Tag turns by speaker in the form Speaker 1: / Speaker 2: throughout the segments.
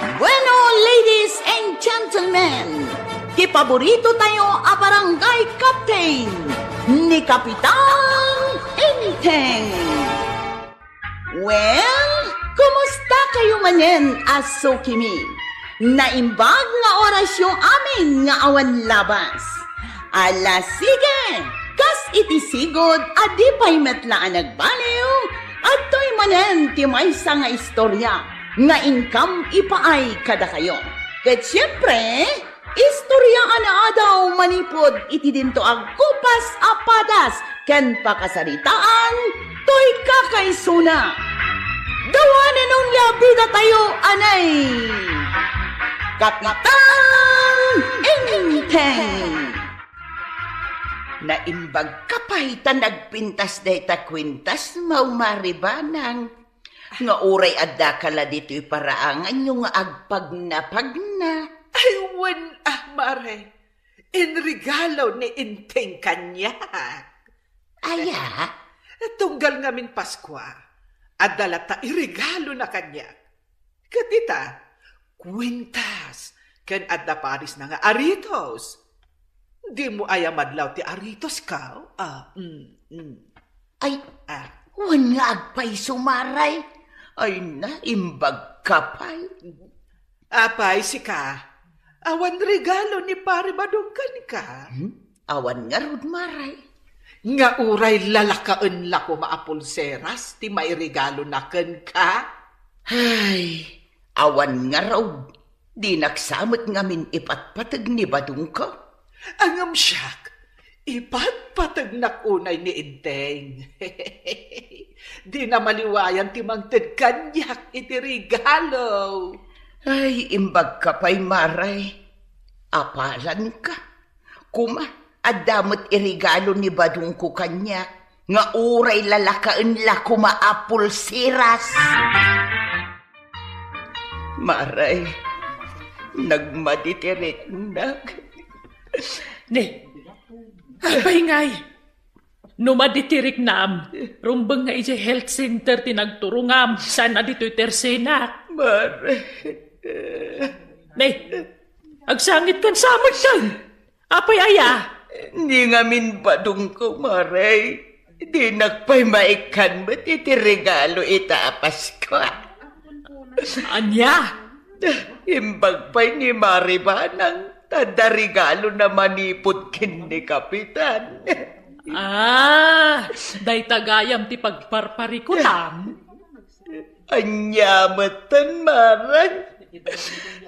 Speaker 1: Bueno, ladies and gentlemen, kipaborito tayo a barangay captain ni Kapitan Enteng. Well, kumusta kayo manen, aso kimi? Naimbag nga orasyon amin nga awan labas. Ala sige, kas itisigod adi pa'y metlaan nagbaliw at to'y manen ti maysa nga istorya nga income ipaay kada kayo. Ket syempre, istorya ana daw manipod iti dinto ag kupas apadas ken pakasaritaan to'y kakaisuna. Dawanan nung labida tayo anay Kapitan Enteng. Naimbag kapay ta nagpintas dayta kwintas maumaribanang nga uray adda kala dito'y paraangan yung agpagna-pagna.
Speaker 2: Ay, wan mare. In regalo ni Enteng kanya.
Speaker 1: Aya?
Speaker 2: Tunggal ngamin Paskwa. Adala ta irregalo na kanya. Katita, kwintas. Ken adda paris na nga aritos. Di mo aya madlaw ti aritos ka?
Speaker 1: Ay, wan nga agpay sumaray. Ay na, imbag kapay.
Speaker 2: Apay si ka. Awan regalo ni pare badungkan ka.
Speaker 1: Awan nga rod maray.
Speaker 2: Nga uray lalakaen la ko maapulseras ti may regalo na ken ka.
Speaker 1: Ay, awan nga raw. Di naksamot ngamin ipatpatag ni badungko.
Speaker 2: Angam siyak, ipatpatag na unay ni Enteng. Di na maliwayan ti mangted kanyak iti regalo.
Speaker 1: Ay, imbag ka pa'y maray. Apalan ka. Kuma, adamot irigalo ni badung ko kanya. Nga uray lalakaen la kumaapol siras. Maray, nagmaditirik
Speaker 3: Ne, apay ngay. Numaditirik nam. Rumbang nga iti health center tinagturungam. Sana dito'y tersenak.
Speaker 1: Maray.
Speaker 3: Ne, agsangit kan samot kan. Apay aya.
Speaker 1: Hindi ngamin badung ko, maray. Di nagpay maikan ba't iti regalo itaapas ko.
Speaker 3: Anya?
Speaker 1: Imbag pa'y ni Maribanang tada regalo na manipod kin ni Kapitan.
Speaker 3: Day tagayam ti pagparpari ko tam.
Speaker 1: Anyamatan, maray.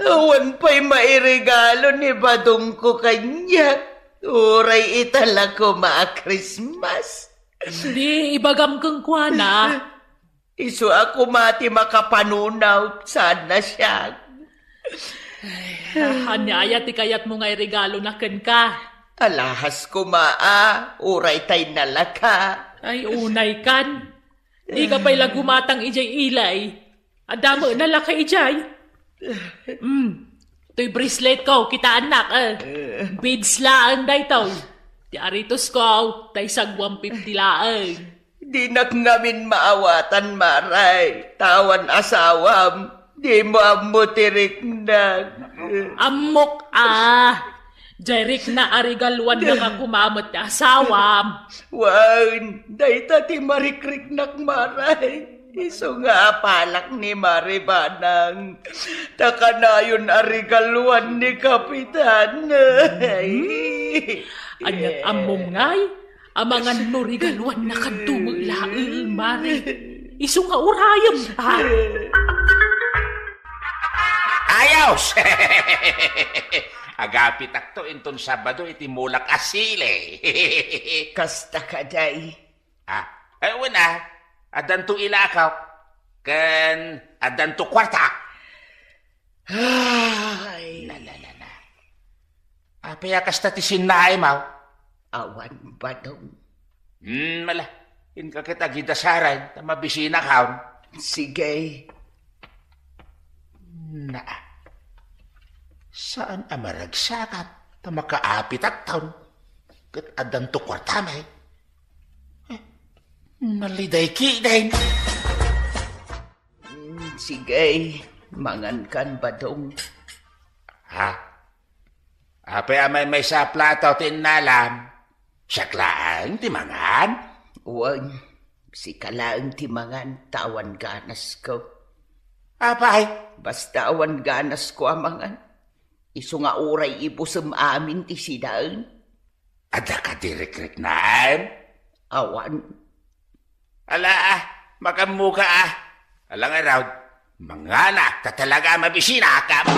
Speaker 1: Awan pa'y mairegalo ni badung ko kanya. Uray itala ko maa-Christmas.
Speaker 3: Di ibagam kang kuana.
Speaker 1: Isu ako mati makapanunaw. Sana siya.
Speaker 3: Anyaya ti kayat mo nga'y regalo na ken ka.
Speaker 1: Alahas ko maa. Uray tay nalaka.
Speaker 3: Ay unay kan. Di ka pa'y lagumatang ijay ilay. Adamo nalaka ijay. To'y bracelet ko, kita anak. Beads laan day to. Ti aritos ko, tay sagwang 50 laan.
Speaker 1: Di ngamin maawatan, maray. Tawan asawam. Di mo amutirik na.
Speaker 3: Amok Jairik na arigaluan na nga kumamot na asawam.
Speaker 1: Wan, dayta ti marikrik nak maray. Iso nga apalak ni Maribanang. Takanayon arigaluan ni Kapitan.
Speaker 3: Anyat amom ngay, amangan no rigaluan na kadumulaang mari. Iso nga urayam ha.
Speaker 4: Ayos! Agapit akto inton Sabado iti mulak asile.
Speaker 1: Kasta ka day.
Speaker 4: Una, adanto ilakaw, kan adanto kwarta.
Speaker 1: Ay.
Speaker 4: La. Apaya kasta ti sinay, maw?
Speaker 1: Awan ba daw?
Speaker 4: Mala, inka kita gidasaran, na mabisina kaon.
Speaker 1: Sige.
Speaker 4: Saan amaragsakat na makaapit at taon? Kat adanto kwarta, may? Maliday ki din.
Speaker 1: Sige. mangan kan badong.
Speaker 4: Ha? Apay may sa plato tinalam. Siya klaang timangan?
Speaker 1: Uwan, si kalaang timangan, tawan ganas ko.
Speaker 4: Apay?
Speaker 1: Basta awan ganas ko amangan. Isu nga uray ibusam amin ti sidaan.
Speaker 4: Ada ka dirikrik naan?
Speaker 1: Awan.
Speaker 4: Ala makamuka Alang araw, mga na, tatalaga mabisina ka.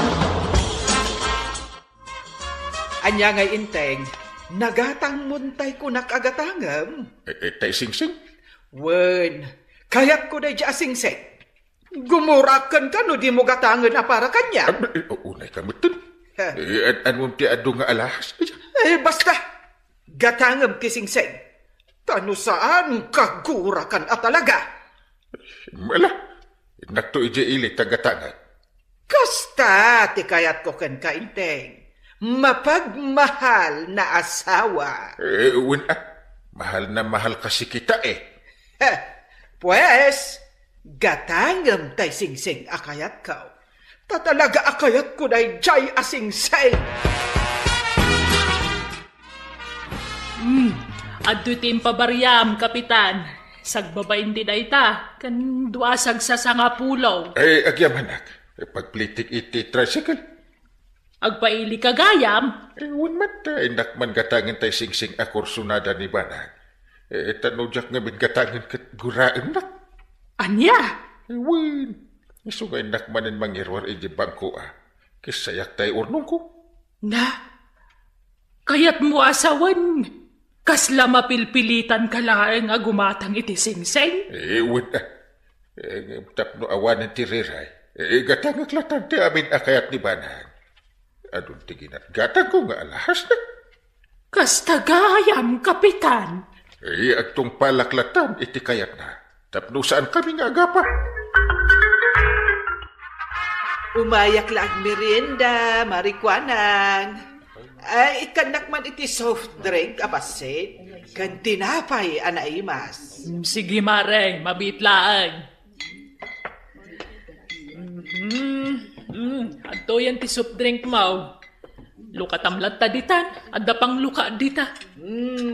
Speaker 2: Anya nga inteng, nagatang muntay ko nakagatangam.
Speaker 4: Tay sing-sing?
Speaker 2: Wen, kaya't ko na dya sing-sing. Gumurakan ka no di mo gatangan na para kanya.
Speaker 4: Unay ka mutin. Anong ti ado nga alahas?
Speaker 2: Basta, gatangam ki sing-sing. Tano saan kagurakan at talaga?
Speaker 4: Mala, nakto ije ili tagatangan.
Speaker 2: Kasta, ti kayat ko kan kainteng. Mapagmahal na asawa.
Speaker 4: Mahal na mahal kasi kita
Speaker 2: Pues, gatangam tay sing-sing akayat ka. Tatalaga akayat ko na jay asing-sing.
Speaker 3: Adto tim pabaryam, kapitan. Sagbabain din na ita, kan duasag sa sangapulaw.
Speaker 4: Agyamanak, pagplitik iti tricycle.
Speaker 3: Agpaili kagayam.
Speaker 4: Ewan mata, inakman gatangin tay sing-sing akursunada ni Banag. Tanudyak nga min gatangin kat guraan nak.
Speaker 3: Anya?
Speaker 4: Ewan, iso nga inakmanin mangirwar iji bangko Kisayak tay urnong ko.
Speaker 3: Na, kayat mo asawan. Kasla mapilpilitan ka lang nga gumatang iti sing-sing.
Speaker 4: Ewan tapno awanin ti riray. Gatangak latan ti amin akayat ni Banag. Adun tigin at gatang ko nga alahas na.
Speaker 3: Kastagayam, kapitan.
Speaker 4: Agtong palaklatan iti kayat na. Tapno saan kami nga agapa?
Speaker 2: Umayak lang merienda, marikwanan. Ay, ikanak man iti soft drink, abasit. Kan tinapay, anaimas.
Speaker 3: Sige, Mare, mabitlaan. Adto yan ti soft drink mo. Luka tamlat ta ditan, adda pang luka dita.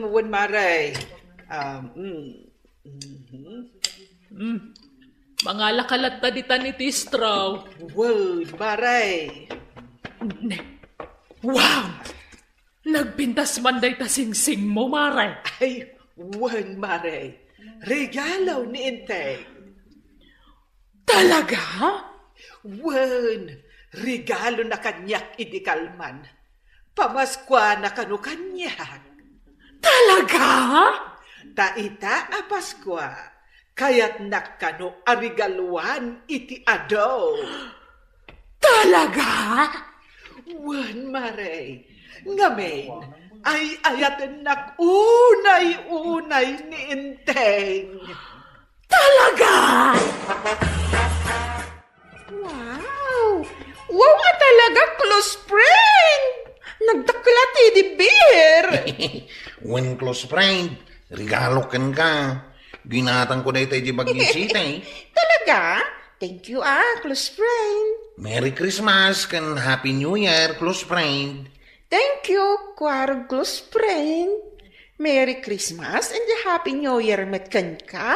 Speaker 2: Wan maray.
Speaker 3: Mga lakalat ta ditan iti straw.
Speaker 2: Wan maray.
Speaker 3: Wow! Nagbintas man day ta sing-sing mo, Mare.
Speaker 2: Ay, wan maray. Regalo ni Inteng.
Speaker 3: Talaga?
Speaker 2: Wan, regalo na kanyak idikalman. Pamaskwa na kanu kanyak.
Speaker 3: Talaga?
Speaker 2: Taita a Paskwa, kayat nakano arigaluan iti ado.
Speaker 3: Talaga?
Speaker 2: Wan maray, ngamen, ay ayatan nak unay-unay ni Inteng.
Speaker 3: Talaga?
Speaker 1: Wow! Wow nga talaga, close friend! Nagdaklat di beer!
Speaker 5: When close friend, regalo kan ka. Binatang ko na ito di mag-isita
Speaker 1: Talaga? Thank you close friend.
Speaker 5: Merry Christmas kan Happy New Year, close friend.
Speaker 1: Thank you, Kwar close friend. Merry Christmas and a Happy New Year met ka.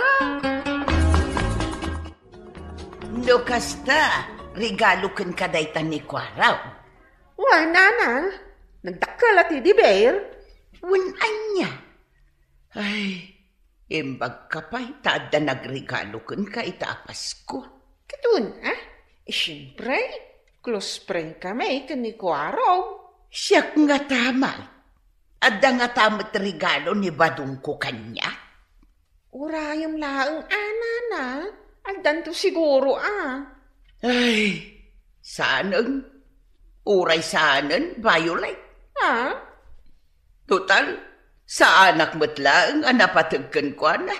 Speaker 1: No kasta, regalo kan kadaytan ni Kwaraw.
Speaker 6: Wala na. Nagdakalat di bear.
Speaker 1: Anya. Ay, imbag ka pa'y tada nagregalo kan ka itapas ko.
Speaker 6: Katun, siyempre, close friend kami kaniko araw.
Speaker 1: Siyak nga tama. Adda nga tamat regalo ni Badong ko kanya.
Speaker 6: Urayam laang na. Aldan to siguro
Speaker 1: Ay, saanan? Uray saanan, Violet. Total, sa anak mo't lang ang napatagkan ko na.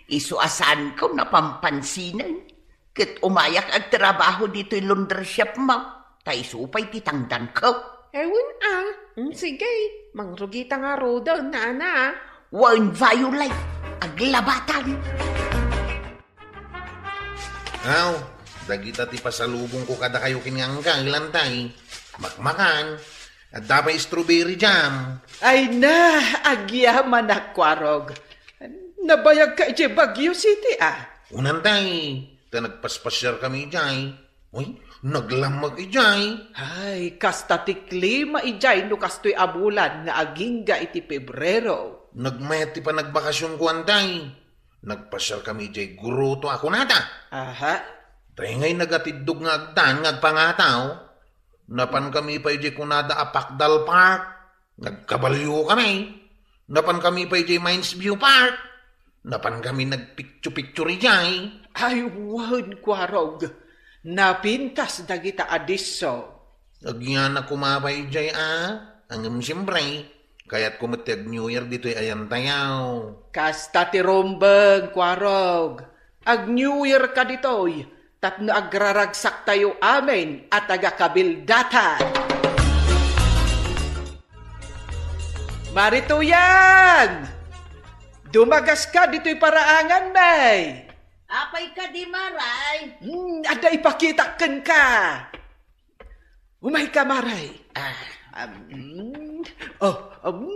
Speaker 1: Isuasan ko na pampansinan. Kat umayak ang trabaho dito yung laundry shop mo. Tay supay titangdan ko.
Speaker 6: Ewan sige, mangrugita nga roda na.
Speaker 1: Wan Violet, aglabatan.
Speaker 5: Dagita ti pasalubong ko kada kayo kinangka, ilantay. Makmakan. At dapat strawberry jam.
Speaker 2: Ay na, agyaman na kwarog. Nabayag ka iti Baguio City
Speaker 5: Unantay, ta nagpaspasyar kami ijay. Uy, naglamag ijay.
Speaker 2: Ay, kasta ti klima ijay no kastoy abulan nga agingga iti Pebrero.
Speaker 5: Nagmayat ti pa nagbakasyon ko antay. Nagpasyar kami ijay guruto ako nata.
Speaker 2: Aha.
Speaker 5: Tayo ngay nagatidog nga agdan, ngagpangataw. Napan kami pa ijay kunada Apakdal Park. Nagkabalyo kami. Napan kami pa ijay Mines View Park. Napan kami nagpicture-picture ijay.
Speaker 2: Ay, wahon kwarog. Napintas dagita adiso.
Speaker 5: Agyan na kumabay ijay Hanggang siyempre. Kaya't kumatag New Year dito'y ayan tayaw.
Speaker 2: Kasta ti rombeng kwarog. Ag New Year ka dito'y. Tapno agraragsak tayo amin at agakabildatan. Marito yan! Dumagas ka dito'y paraangan, May.
Speaker 1: Apay ka di maray.
Speaker 2: Ada ipakitakan ka. Umay ka, Maray.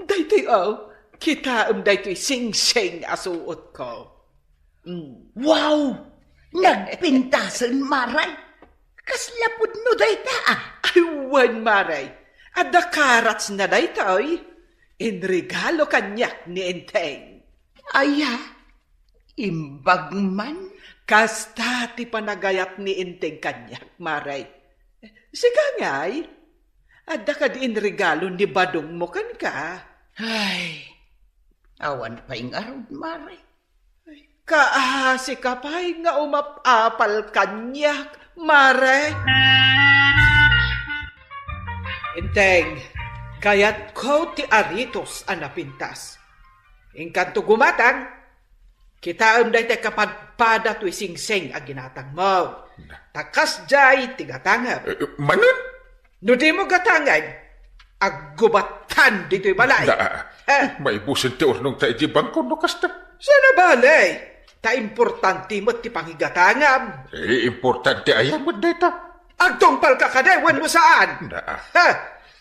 Speaker 2: Daytoy, kita daytoy sing-sing asuot ko.
Speaker 1: Wow! Nagpintasan maray. Kaslapod no dayta
Speaker 2: Aywan, Maray. Ada karats na daytoy. In regalo kanyak ni Enteng.
Speaker 1: Aya, imbag man.
Speaker 2: Kasta ti panagayat ni Enteng kanyak, Maray. Siga ngay, ada ka di in regalo ni Badong mo kan ka.
Speaker 1: Ay, awan pa yung arod maray.
Speaker 2: Kaasi ka pa'y nga umapapal kanyak, Maray. Enteng, kayat ko ti aritos anapintas. Ingkanto gumatang, kita day te kapadpada tu sing-sing a ginatang mo. Takas jay tigatangam.
Speaker 4: Manon?
Speaker 2: No di mo gatangan, aggubatan dito'y balay.
Speaker 4: May busin ti urnong ta iji bangko no kasta.
Speaker 2: Sana balay? Ta importante mo ti pangigatangam.
Speaker 4: Importante ayam mo data.
Speaker 2: Agtungpal ka kadewan mo saan?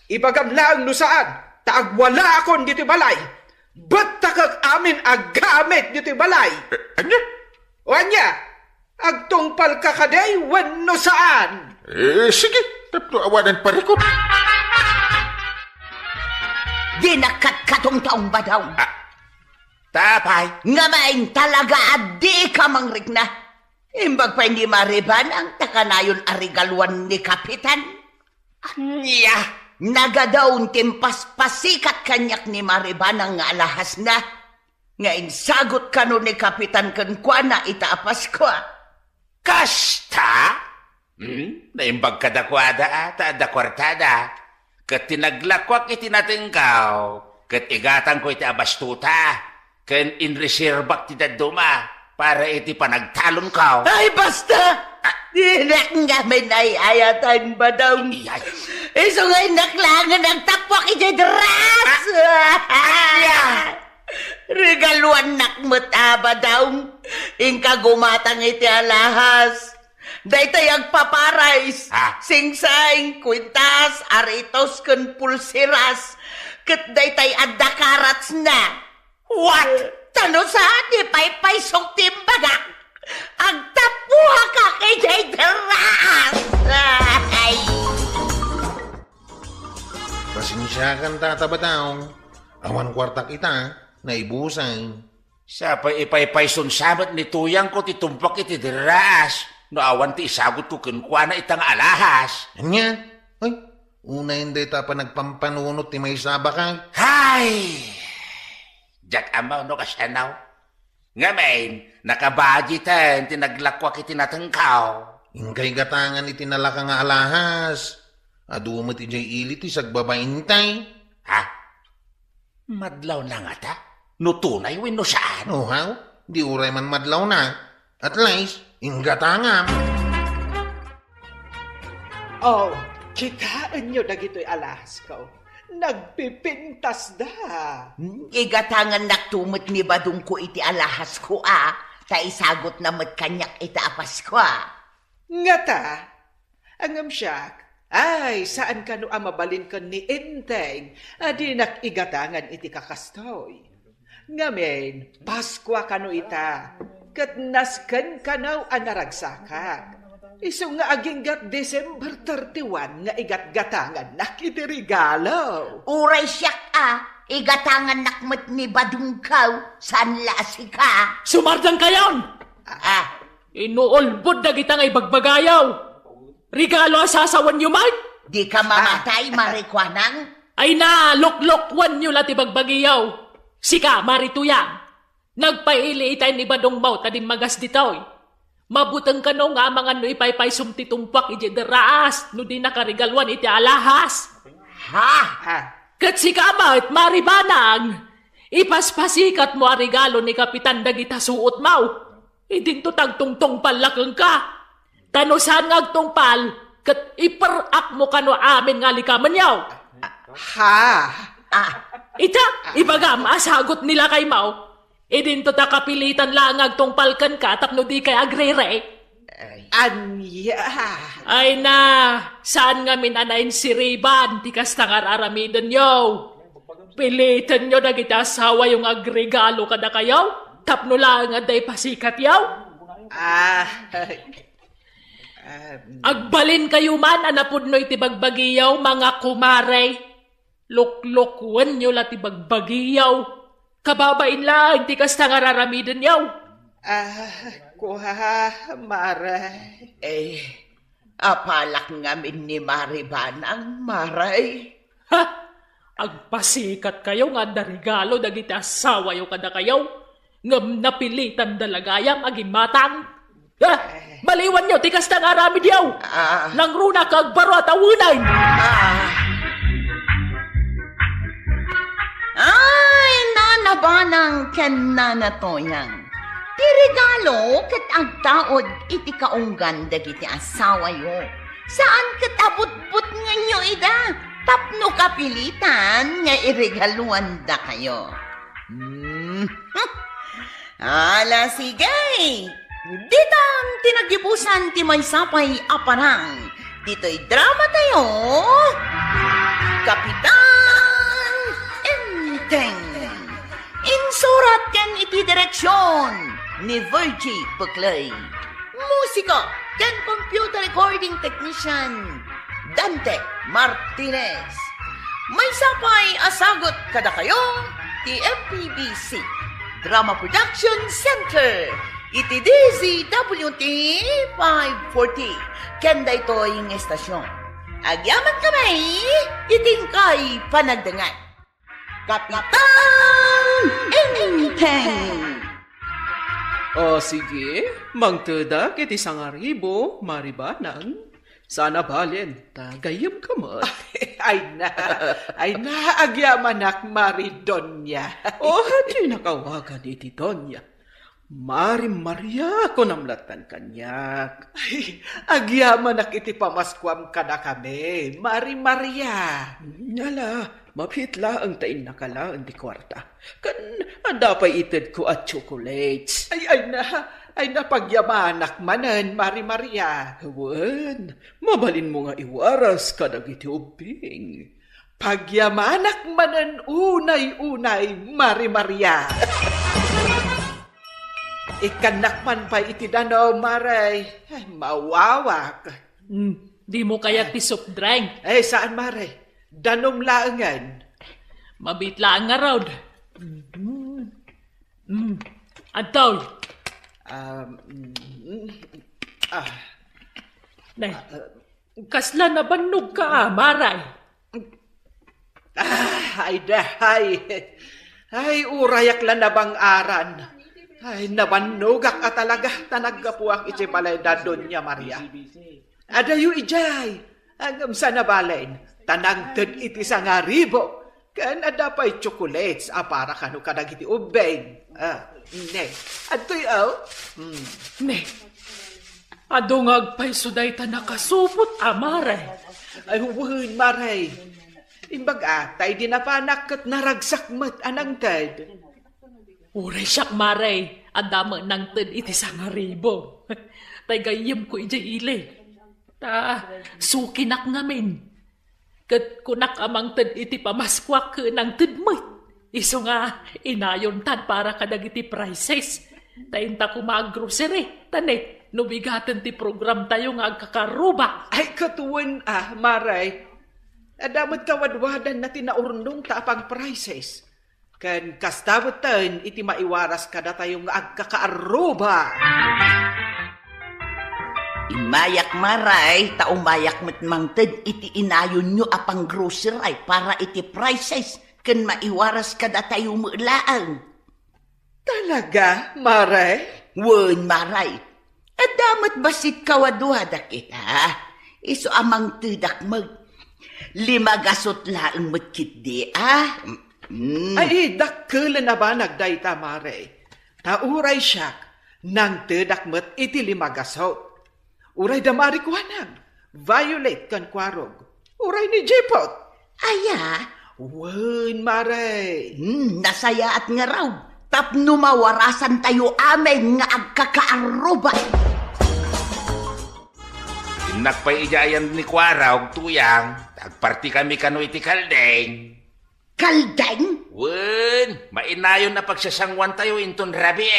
Speaker 2: Ibagam lang no saan. Ta agwala akon dito'y balay. Ba't takag amin aggamit dito'y balay?
Speaker 4: Anya?
Speaker 2: O anya? Agtungpal ka kadewan no saan?
Speaker 4: Sige. Tapno awanan parikot.
Speaker 1: Dinakat katong taong ba daw?
Speaker 5: Tapay.
Speaker 1: Ngamain talaga adi ka mangrik na. Imbag pa hindi mariban ang takanayon arigaluan ni Kapitan. Anya, nagadaon timpas pasikat kanyak ni mariban ang alahas na. Ngayon sagot ka no ni Kapitan kankwa na itaapas ko.
Speaker 7: Kasta? Naimbag ka dakwada ata da kwartada. Kat tinaglakwak iti natingkaw. Kat igatan ko iti abastuta. Ken inreserbak ti daduma para iti panagtalon ka.
Speaker 1: Ay basta! Dinak nga may naiayatan ba daw? Iso nga'y naklangan ang tapwak iti dras! Regaluan nakmut ba daw? Ingka gumatang iti alahas. Daytay agpaparais, sing-sang, kwintas, aritos, kun pulsiras, kat daytay adda karats na. What? Tano sa di pay sok timbagak, agtapuha ka kay jay deras.
Speaker 5: Pasensyakan tatabataw. Awan kwarta kita, naibusay.
Speaker 7: Sa ipay sunsabat ni tuyang ko titumpak iti deras. No awan ti isagot ko kunkwa na itang alahas.
Speaker 5: Anya? Ay, una hindi ta pa nagpampanunot ti may sabakay.
Speaker 7: Hay! Jack amaw no kasyanaw. Ngayon, nakabajitan tinaglakwak iti natengkaw.
Speaker 5: Ingkay gatangan iti nalaka nga alahas. Adumot ijay ilit isagbabaintay.
Speaker 7: Ha? Madlaw na nga ta? No tunay win no saan?
Speaker 5: No how? Di uray man madlaw na. At least, ingatangam.
Speaker 2: Oh, kitaan nyo na gito'y alahas ko. Nagpipintas da.
Speaker 1: Igatangan naktumot ni Badong ko iti alahas ko ta isagot na matkanyak iti apas ko
Speaker 2: Nga ta, angam siyak, ay, saan ka no mabalin ka ni Enteng, adi nakigatangan iti kakastoy. Ngamen, Pasko ka no ita, kat nasken ka no anaragsakak. Iso nga aginggat December 31 nga igat-gatangan nakiti regalo.
Speaker 8: Uray siyak igatangan nakmet ni Badungkaw, saan lasi ka?
Speaker 3: Sumardang kayon! Inuulbod na kita ngay bagbagayaw. Regalo asasawan nyo man?
Speaker 8: Di ka mamatay, marikwanang?
Speaker 3: Ay na, luklokwan nyo lati bagbagiyaw. Sika, marituyang. Nagpaili itay ni Badong Maw, tadin magas ditoy. Mabutang ka no nga mga no ipaypay sumtitumpak iti deraas, no di nakarigalwan iti alahas.
Speaker 8: Ha?
Speaker 3: Kat sika ma't maribanang, ipaspasikat mo a regalo ni Kapitan dagita suot Maw. Idinto tagtungtong palakang ka. Tanusan nga agtungpal, kat iparak mo ka no amin nga likaman yaw.
Speaker 2: Ha?
Speaker 3: Ita, ibagam, asagot nila kay Maw. Idinto ta kapilitan lang agtungpal kan ka, tapno di kay agrere.
Speaker 2: Anya?
Speaker 3: Ay na, saan nga minanayin si Riban, tikas tangar aramidan yaw. Pilitan nyo na kita asawa yung agregalo kada kayaw, tapno lang nga day pasikat yaw. Agbalin kayo man, anapod no iti bagbagiyaw, mga kumare. Luklokwan nyo lati bagbagiyaw. Kababain lang, tikas tangar aramidan yaw.
Speaker 2: Kuha, maray.
Speaker 8: Apalak ngamin ni Maribanang, maray.
Speaker 3: Ha? Agpasikat kayo nga da regalo dagiti asawa yo kada kayo. Ngam napilitan dalagayam aging matang. Ha? Baliwan nyo, tikas tang aramid yaw. Nang runa kagbaro at awunay.
Speaker 1: Ay, nanabanang ken nanatoyang. Ti regalo ket agtaod iti kaunggan dagiti asawa yo. Saan ket abot-bot nga nyo ida? Tapno kapilitan nga iregaluan da kayo. Ala sige. Ditang tinagibusan ti may sapay aparang. Dito'y drama tayo. Kapitan Enteng. Insurat ken iti direksyon ni Virgie Buclay. Musika ken computer recording technician Dante Martinez. May sapay asagot kada kayo ti FPBC Drama Production Center iti DZWT 540 ken daytoy ng estasyon. Agyaman kami itingkay panagdangan. Kapitan Enteng.
Speaker 9: Sige, mangtada kiti sangaribo, maribanang. Sana balen, tagayam ka mo.
Speaker 2: Ay na, agyamanak Maridonya.
Speaker 9: Hati nakawagan iti Donya. Maria ko namlatan kanyak.
Speaker 2: Agyamanak iti pamaskwam kada kami, Maria.
Speaker 9: Nyala, mapitla ang tain nakalaan di kwarta. Kan andapay ited ko at chocolates.
Speaker 2: Ay na pagyamanak manen, Maria.
Speaker 9: Wan, mabalin mo nga iwaras kadag iti ubing.
Speaker 2: Pagyamanak manen unay, Maria. Ikanakman pa iti danaw, Maray. Ay, mawawak.
Speaker 3: Di mo kaya ti soft drink.
Speaker 2: Saan, Maray? Danom laangan.
Speaker 3: Mabitlaan nga raw. Antaw. Kasla na banog ka, Maray.
Speaker 2: Ay, urayak lang na bang aran. Ay, nabanugak ka talaga. Tanaggapuak iti balay dadon niya, Maria. Adayo ijay. Hanggang sa nabalain. Tanagtad iti sangaribo. Kan adapay chocolates. Para kanu kadag iti ubeng. Ne. Ato'y
Speaker 3: Ne. Adungag pa'y suday ta nakasupot, Maray.
Speaker 2: Ay, huwin, Maray. Imbag tay dinapanak kat naragsak mat anang tad.
Speaker 3: Uray siyak, Maray. Adama ng tad iti sangaribo. tay gayem ko ijay ile. Sukinak ngamin. Kat kunak amang tad iti pamaskwak ke nang tadmoy. Iso nga inayon tan para kadagiti prices. Tainta ko mag-grocery. Tane, nubigatan ti program tayo nga agkakaruba.
Speaker 2: Ay, katuwan Maray. Adamot kawadwadan na tinaurnong taapang prices. Kan kastabutan iti maiwaras kada tayo nga agkakaaruba.
Speaker 1: Imayak Maray, umayak matmangtad iti inayon nyo apang grocery para iti prices kan maiwaras kada tayo mulaang.
Speaker 2: Talaga, Maray?
Speaker 1: Wen, Maray. Adamat basit kawadwada kita. Iso amang tidak limagasot laang matkit di,
Speaker 2: Ay, dakkel na ba nagdayta, Maray? Tauray siyak, nang tedakmet iti limagasot. Uray damari kuanang, Violet kan kwarog. Uray ni Jepot.
Speaker 1: Aya?
Speaker 2: Wen, Maray.
Speaker 1: Nasaya at nga raw. Tapno mawarasan tayo amin nga agkakaaruba.
Speaker 7: Nagpay ijayan ni Kwaraw, tuyang. Tagparti kami kano iti kaldeng.
Speaker 1: Kaldeng?
Speaker 7: Wen, mainayon na pagsasangwan tayo inton rabi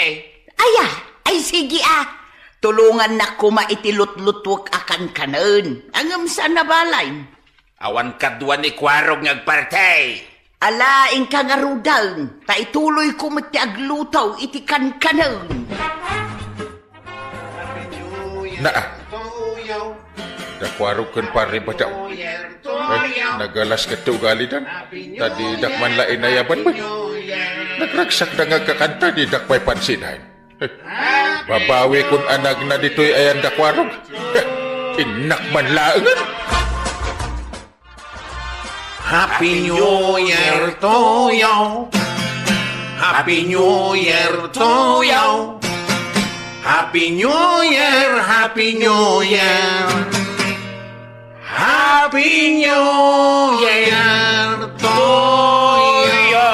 Speaker 1: Aya, ay sige Tulungan na ko maitilot-lutwak akan kanon. Angam sa nabalay.
Speaker 7: Awan kadwa ni Kwarog ngagpartay.
Speaker 1: Alaing ka nga rudaw, taituloy ko matiaglutaw iti kan-kanon.
Speaker 4: Dakwarog kan pare bacaw. Nagalas ka galidan. Tadi dakman lain ayaban ba? Nagragsak na ngagkakanta di dakpay pansinan. Babawi kun anag na dito'y ayan dakwarog. Inak man laangan.
Speaker 5: Happy New Year to you. Happy New Year to you. Happy New Year, Happy New Year. Happy New Year to you.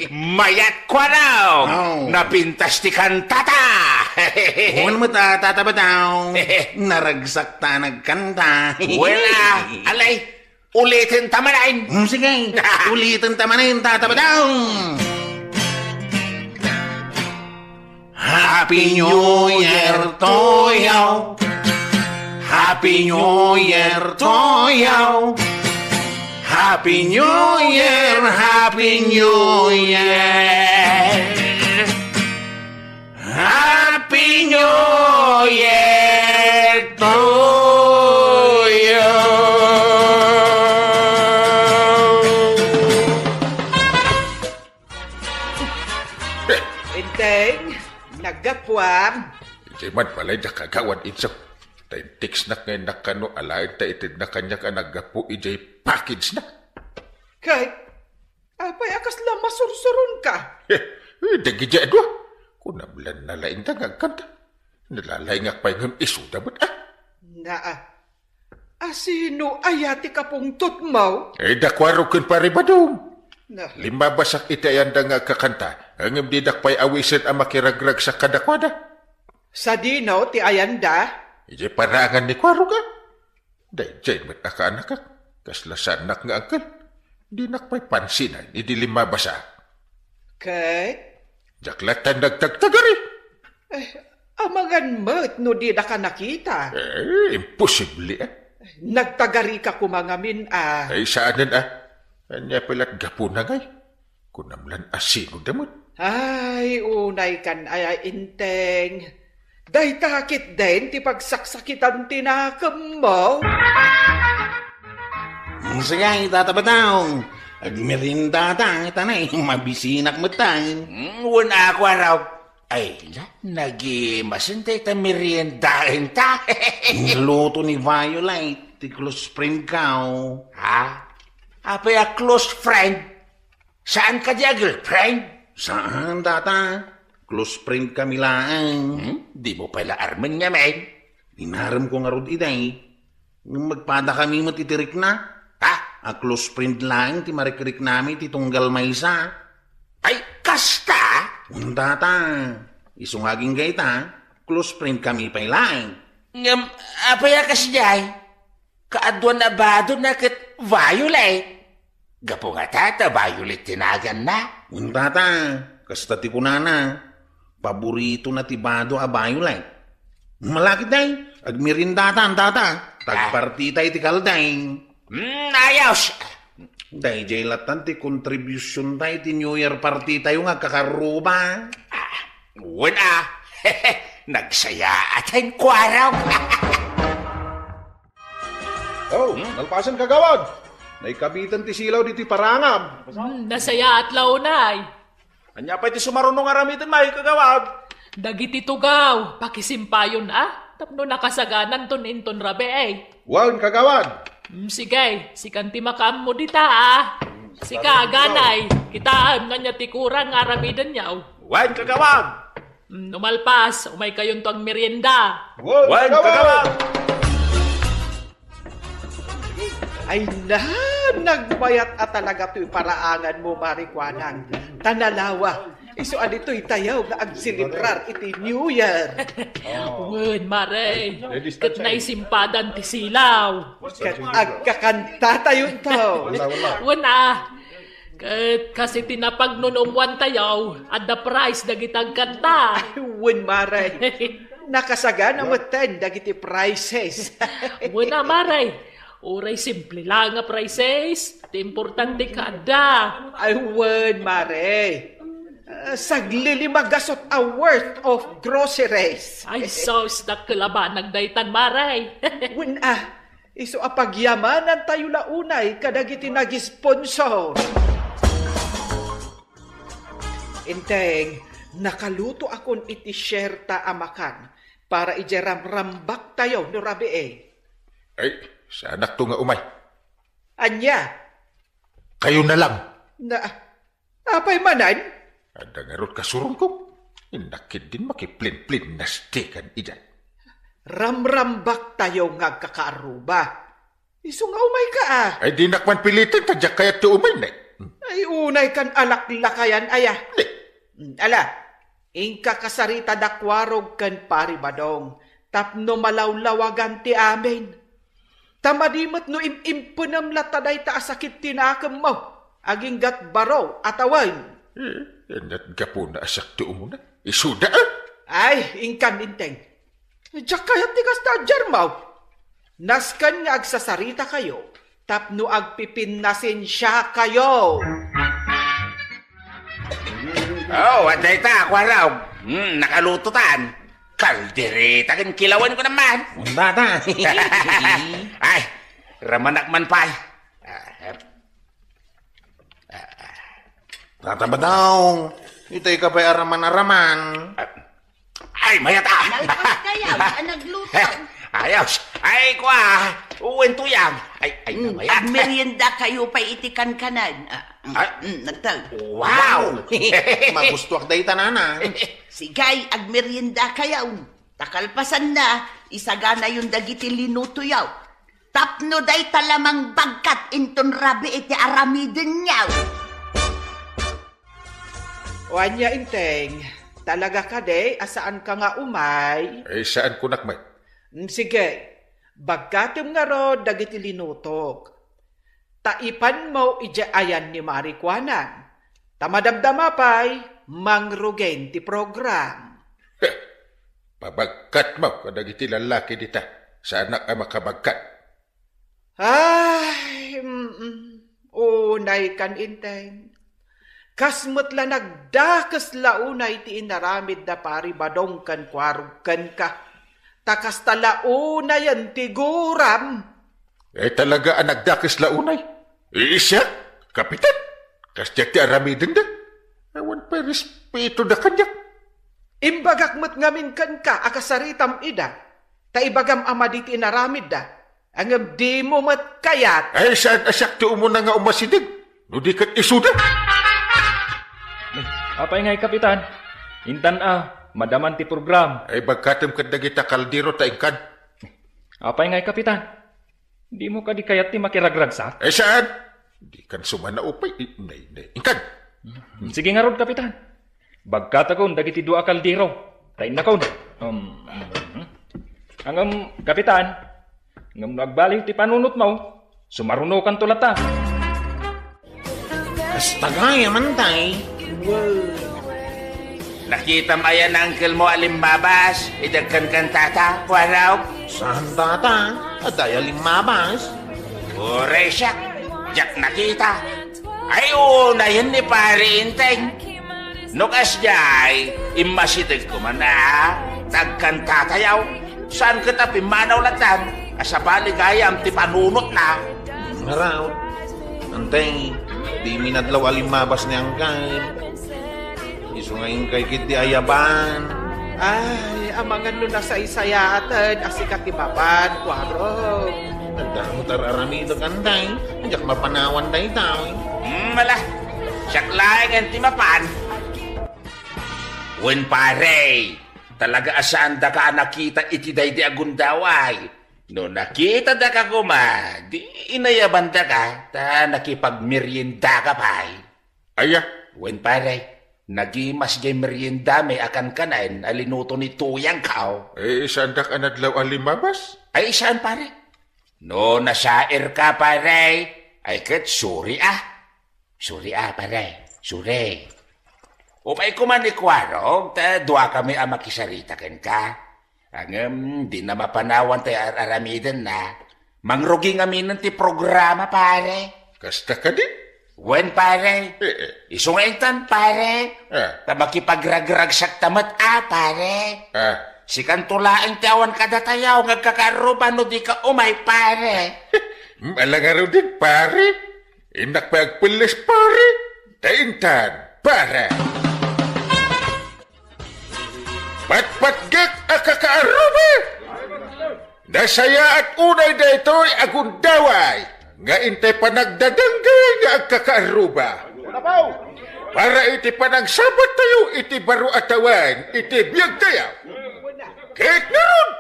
Speaker 7: Mayat Kwaraw! Napintas ti kantata!
Speaker 5: Huwag mo tataba daw. Naragsak ta nagkanta.
Speaker 7: Wala! Alay! Ulitin tamanain!
Speaker 5: Sige, ulitin tamanin, tataba daw. Happy New Year to you. Happy New Year to you. Happy New Year, Happy New Year. Happy New Year to you.
Speaker 2: Enteng, nagapwam.
Speaker 4: Jaman palay da kagawan itso. Tay tiks na ngayon nakano alain ta itid na kanya ka nagapu ijay package na.
Speaker 2: Kay, apay akas lang masursurun ka.
Speaker 4: Dagidya adwa. Kunamlan na lain ta ngagkanta. Nalalay nga pa'y ngam isu dapat
Speaker 2: Asino ayati ka pong tutmaw?
Speaker 4: Dakwaro kun pare badong.
Speaker 2: Na.
Speaker 4: Lima basak itayan da nga kakanta. Ang didak pa'y awisin ang makiragrag sa kadakwada.
Speaker 2: Sa dinaw ti ayanda?
Speaker 4: Ije parangan ni Kwaro ka. Dahil dyan mat nakaanak ka. Kaslasan nak nga angkal. Di nakpay pansinan. Idi lima basa.
Speaker 2: Kay?
Speaker 4: Jaklatan nagtagtagari.
Speaker 2: Amangan mo't no di na ka nakita.
Speaker 4: Imposible
Speaker 2: Nagtagari ka kumangamin
Speaker 4: Ay saanan Anya pilat gapunagay. Kunamlan asino damot.
Speaker 2: Ay, unay kan ay inteng. Day takit din, ti pagsaksakitan tinakam mo.
Speaker 5: Sige, tataba daw. Agmerinda ta, tanay, mabisinak mo tayo.
Speaker 7: Wala ako araw. Ay, nag-masintay ta meriendahin ta.
Speaker 5: Luto ni Violet, ti close friend ka.
Speaker 7: Apay a close friend? Saan ka diya, girlfriend?
Speaker 5: Saan, tata? Close friend kami lang.
Speaker 7: Di mo pala arman nga, men.
Speaker 5: Dinaram ko nga rod iday. Nung magpada kami matitirik na. A close friend lang ti marikrik namin ti tunggal maysa.
Speaker 7: Ay, kasta?
Speaker 5: Tata, isungaging gayta, close friend kami pa'y lang.
Speaker 7: Ngam, apaya kasi jay? Kaadwan na ba doon na kat violet? Gapo nga tata, violet tinagan na.
Speaker 5: Tata, kasta ti kunana, paborito na ti bado a violet. Malakit day, agmirindatan tata, tagpartitay ti kalday.
Speaker 7: Ayos.
Speaker 5: Day, jay latan ti contribution tayo ti New Year party tayo nga kakaruba.
Speaker 7: Wala. Nagsaya atin kwaraw.
Speaker 10: Oh, nalpasan kagawad. Naikabitan ti silaw di ti parangab.
Speaker 3: Nasaya at launay.
Speaker 10: Anya pa ti sumarunong aramitan may kagawad.
Speaker 3: Dagiti tugaw, pakisimpayon tapno nakasaganan ton inton rabe
Speaker 10: Wan kagawad.
Speaker 3: Sige, sikanti makaam mo dita Sika, ganay, kitaam nga niya ti kurang aramidan niyaw.
Speaker 10: Wan kagawad.
Speaker 3: Umalpas, umay kayon to ang merienda.
Speaker 10: Wan kagawad.
Speaker 2: Ay na, nagbayat at talaga to'y paraangan mo, Marikwanang. Tanalawa, iso adito'y tayaw na agsilibrar iti New Year.
Speaker 3: Wen, Mare, kat naisimpadan ti silaw.
Speaker 2: Kat agkakanta tayo to.
Speaker 3: Wen kat kasi tinapagnunomwan tayaw at the price dagitag kanta.
Speaker 2: Ay, wen, Mare. Nakasagana mo ten dagiti prices.
Speaker 3: Wen Mare. Oray simple lang nga prices. Iti importante kada.
Speaker 2: Ay, wen, Mare. Saglilimagasot a worth of groceries.
Speaker 3: Ay, sos na kalaban nagdaytan, Mare.
Speaker 2: Wen iso apagyamanan tayo launay kadagiti nag-sponsor. Inteng, nakaluto akon iti share ta amakan para ijeram-rambak tayo no rabi
Speaker 4: Ay, sa anak to nga umay.
Speaker 2: Anya?
Speaker 4: Kayo na lang.
Speaker 2: Apay manan?
Speaker 4: Ada nga rot kasurong ko. Inakid din makiplin-plin na stikan idan.
Speaker 2: Ramrambak tayo nga kakaaruba. Iso nga umay ka
Speaker 4: Ay di nakman pilitin, tadyak kaya ti umay na.
Speaker 2: Ay unay kan alak-lakayan aya. Ala, ingka kasarita dakwarog kan paribadong. Tapno malawlawagan ti amin. Tamadimot no impunam lataday ta asakit tinakam mo. Aging gat baro atawain.
Speaker 4: Yanat gapo na asak ti umuna. Isuda
Speaker 2: Ay, ingkan inteng. Diyak kayat ti kastadjar mo. Naskan nga agsasarita kayo. Tapno agpipinnasin siya kayo.
Speaker 7: Oh, aday ta, kwaraw. Nakalututan. Kaldereta kan kilawan ko naman.
Speaker 5: Tata.
Speaker 7: Ay, ramanak man pa.
Speaker 5: Tata ba daw? Itay ka pa'y araman-araman.
Speaker 7: Ay, mayata.
Speaker 8: Nalpas kayaw, nagluto.
Speaker 7: Ayos. Ay, kwa. Uwin tuyang. Ay, mayat.
Speaker 8: Merienda kayo pa itikan kanan. Nagtag.
Speaker 7: Wow.
Speaker 5: Magustuak day tanana.
Speaker 8: Sigay, agmerienda kayaw. Takalpasan na, isagana yung dagiti linuto yaw. Tapno day talamang bagkat inton rabi iti aramidin yaw.
Speaker 2: Wanya inteng, talaga ka de, asaan ka nga umay?
Speaker 4: Ay saan ko nakmay?
Speaker 2: Sige, bagkatim nga ro dagiti linutok. Taipan mo ijaayan ni Marikwanan. Tamadamdama pa'y mangrugen ti program.
Speaker 4: Pabagkat mo kadagiti lalaki dita. Sa anak ang makabagkat.
Speaker 2: Ay, unay kan inteng. Kasmut la nagdakas launay ti inaramid na paribadong kan kwarug kan ka. Takas talaunay ang tiguram.
Speaker 4: Eh talaga ang nagdakis launay. Siya, kapitan. Kasyak ti aramidin da. Awan pa respeto da kanyak.
Speaker 2: Imbagakmat ngamin kan ka akasaritam ida. Ta ibagam ama diti inaramid da. Ang di mo mat kayat.
Speaker 4: Ay saan asyak ti umuna nga umasidig. No di kat isuda.
Speaker 11: Apay ngay kapitan? Intan madaman ti program.
Speaker 4: Ay bagkatim kadagita kaldero ta ingkan.
Speaker 11: Apay ngay kapitan? Di mo ka di kayat ti makiragragsak?
Speaker 4: Saan? Di kan sumana upay. Ingkan.
Speaker 11: Sige nga rod, Kapitan. Bagkat akong dagiti dua kaldero. Tayin na kon. Ang Kapitan, ngam nagbaliw ti panunot mo, sumaruno kan tulata.
Speaker 5: Basta gaya man tay.
Speaker 7: Nakita mo yan, uncle mo, alimbabas. Idagkan kan tata, kwaraw.
Speaker 5: Saan tata? Aday alimabas.
Speaker 7: Ure siya. Jack nakita. Ay, una yun ni pare inteng. Nukas jay, imasitig ko man na. Tagkan tatayaw. Saan kita pimanaw latan? Asabali gayam ti panunot na.
Speaker 5: Ngaraw. Antay, di minadlaw alimabas niyang kain. Iso ngayon kay kiti ayaban.
Speaker 2: Ay, amangan nun na sa isayatan, asikat ti baban, kwaro.
Speaker 5: Nagdamo tararamido kantay. Andiyak mapanawan day tao.
Speaker 7: Mala, siyak laing ang timapan. Wen pare, talaga asaan da ka nakita iti day di agundaway. No nakita da ka kuma, di inayaban da ka, ta nakipagmerienda ka pay.
Speaker 4: Aya.
Speaker 7: Wen pare, nagimas jay merienda may akan kanan, alinuto ni tuyang kao.
Speaker 4: Saan da ka nadlaw alimabas?
Speaker 7: Ay, saan pare? No, nasair ka pare. Ay, kat, suri ah. Suri ah, pare. Suri. Umay kuman ni Kwarog, ta dua kami ang makisarita ken ka. Ang di na mapanawan tayo aramidan na. Mangrugi ngamin ti programa, pare.
Speaker 4: Kasta ka din?
Speaker 7: Wen, pare. Isungaitan, pare. Ta makipagragrag sak tamat, pare. Si kantulaing tawan kadatayaw ngagkakaruban no di ka umay, pare.
Speaker 4: Malangaraw din, pare. Inak pagpilis, pare. Taintan, pare. Patpatgak akakaaruba. Nasaya at unay da ito'y agundaway. Nga intay panagdadanggay nga agkakaaruba. Para iti panagsabat tayo, iti baro atawan, iti biyag tayo. Kahit naroon,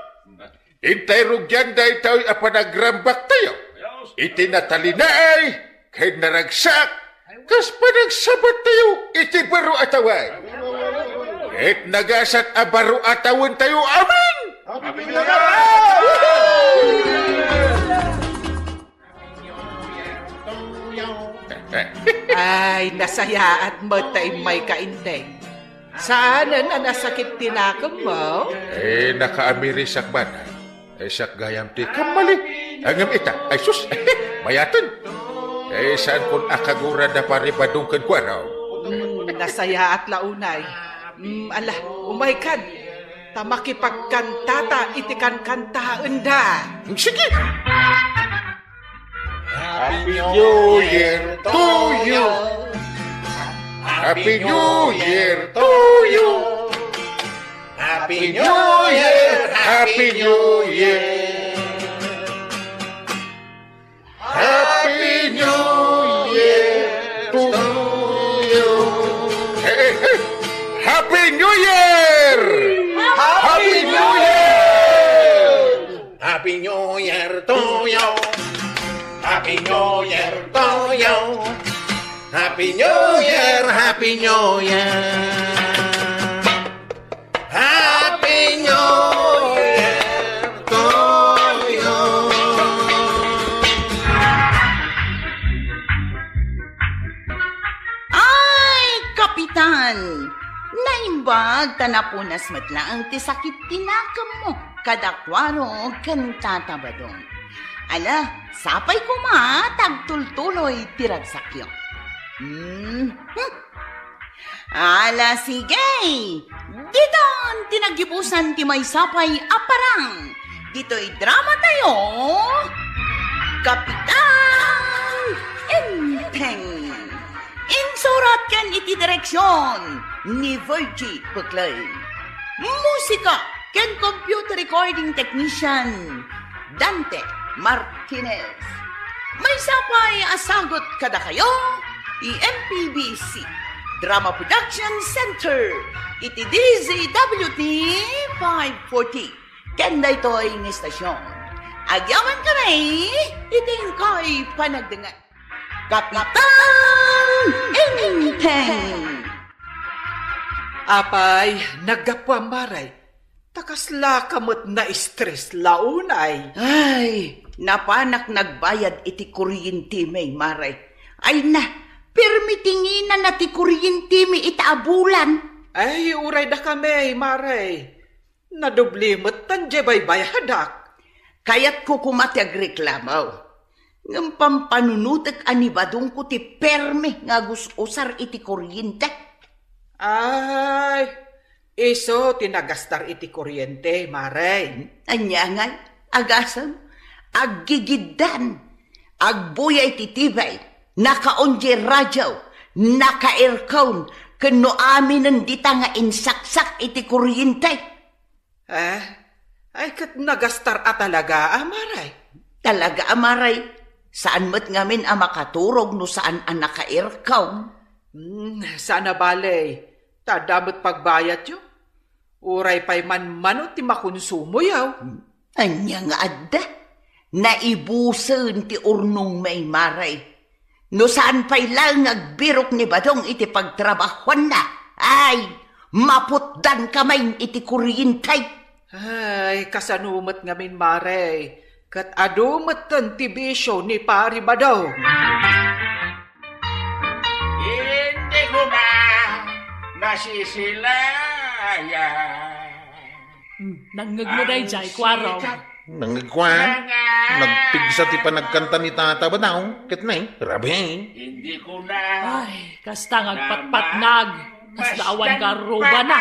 Speaker 4: intay rugyan da ito'y apanagrambak tayo. Iti natalinaay, kahit naragsak, kas panagsabat tayo, iti baro atawan. Kahit nagasat a baro atawan tayo, amin!
Speaker 2: Ay, nasaya at matay may kaindeng. Saan na nasakit tinakam mo?
Speaker 4: Nakaamirisak man. Sak gayam ti kamali. Angam ita, ay sus, mayatan. Saan kung akagura na paribadong kan kwaraw?
Speaker 2: Nasaya at launay. Ala, umaykad. Tamakipagkantata, itikan kantaan da.
Speaker 4: Sige! Happy New Year to you! Happy New Year to you! Happy New Year! Happy New Year! Happy New Year to you! Hey, hey! Happy New Year! Happy New Year!
Speaker 5: Happy New Year to you! Happy New Year to you! Happy New Year! Happy New Year! Happy New Year to you!
Speaker 1: Ay, Kapitan! Naimbag tanapunas matlaang ti sakit tinakam mo kadakwaro kan tatabadong. Ala, sapay kuma tagtultuloy tiragsakyo. Ala, sige! Dito tinagibusan ti may sapay aparang. Dito'y drama tayo. Kapitan Inteng. Insurat kan iti direksyon ni Virgie Buklay. Musika kan computer recording technician Dante Martinez. May sapay asagot kada kayo i-MPBC Drama Production Center iti DZWT 540 kenda ito'y ng istasyon. Agyaman kami, iting ko'y panagdangan. Kapitan Inteng!
Speaker 2: Apay, nagapwa maray. Takasla kamot na stress launay.
Speaker 8: Ay, napanak nagbayad iti kuryente may maray. Ay na, permitinginan na ti kuryente mi itaabulan.
Speaker 2: Ay, uray da kami, maray. Nadublimot tan jebay bayadak.
Speaker 8: Kaya't ko kumati agreklamaw. Ng pampanunutek anibadong ko ti perme nga gusosar iti kuryente.
Speaker 2: Ay, iso tinagastar iti kuryente, maray.
Speaker 8: Anya nga, agasam, aggigiddan, agbuyay ti tibay, nakaonje radyaw, naka-aircon, kano aminen dita nga insaksak iti kuryente.
Speaker 2: Ay kat nagastar a talaga, maray.
Speaker 8: Talaga, amaray. Saan mo't ngamin makaturog no saan ang naka-aircon?
Speaker 2: Sana balay. Tadamot pagbayat yo. Uray pa'y man-mano ti makonsumo yaw.
Speaker 8: Anya nga adda. Naibusan ti urnong may maray. No saan pa'y lang agbirok ni Badong iti pagtrabahuan na. Ay, maputdan kamay iti kuryintay.
Speaker 2: Ay, kasanumot ngamin maray. Kat adumatan ti bisyo ni Pari Badaw.
Speaker 7: Hindi ko na nasisilaya.
Speaker 3: Nangag mo na jay, Kwaro.
Speaker 5: Nangagkwan? Nagpigsa ti panagkanta ni Tata Badaw. Ket na rabi.
Speaker 7: Hindi ko na.
Speaker 3: Ay, kasta ngagpatpatnag. Kas daawan ka ruba na.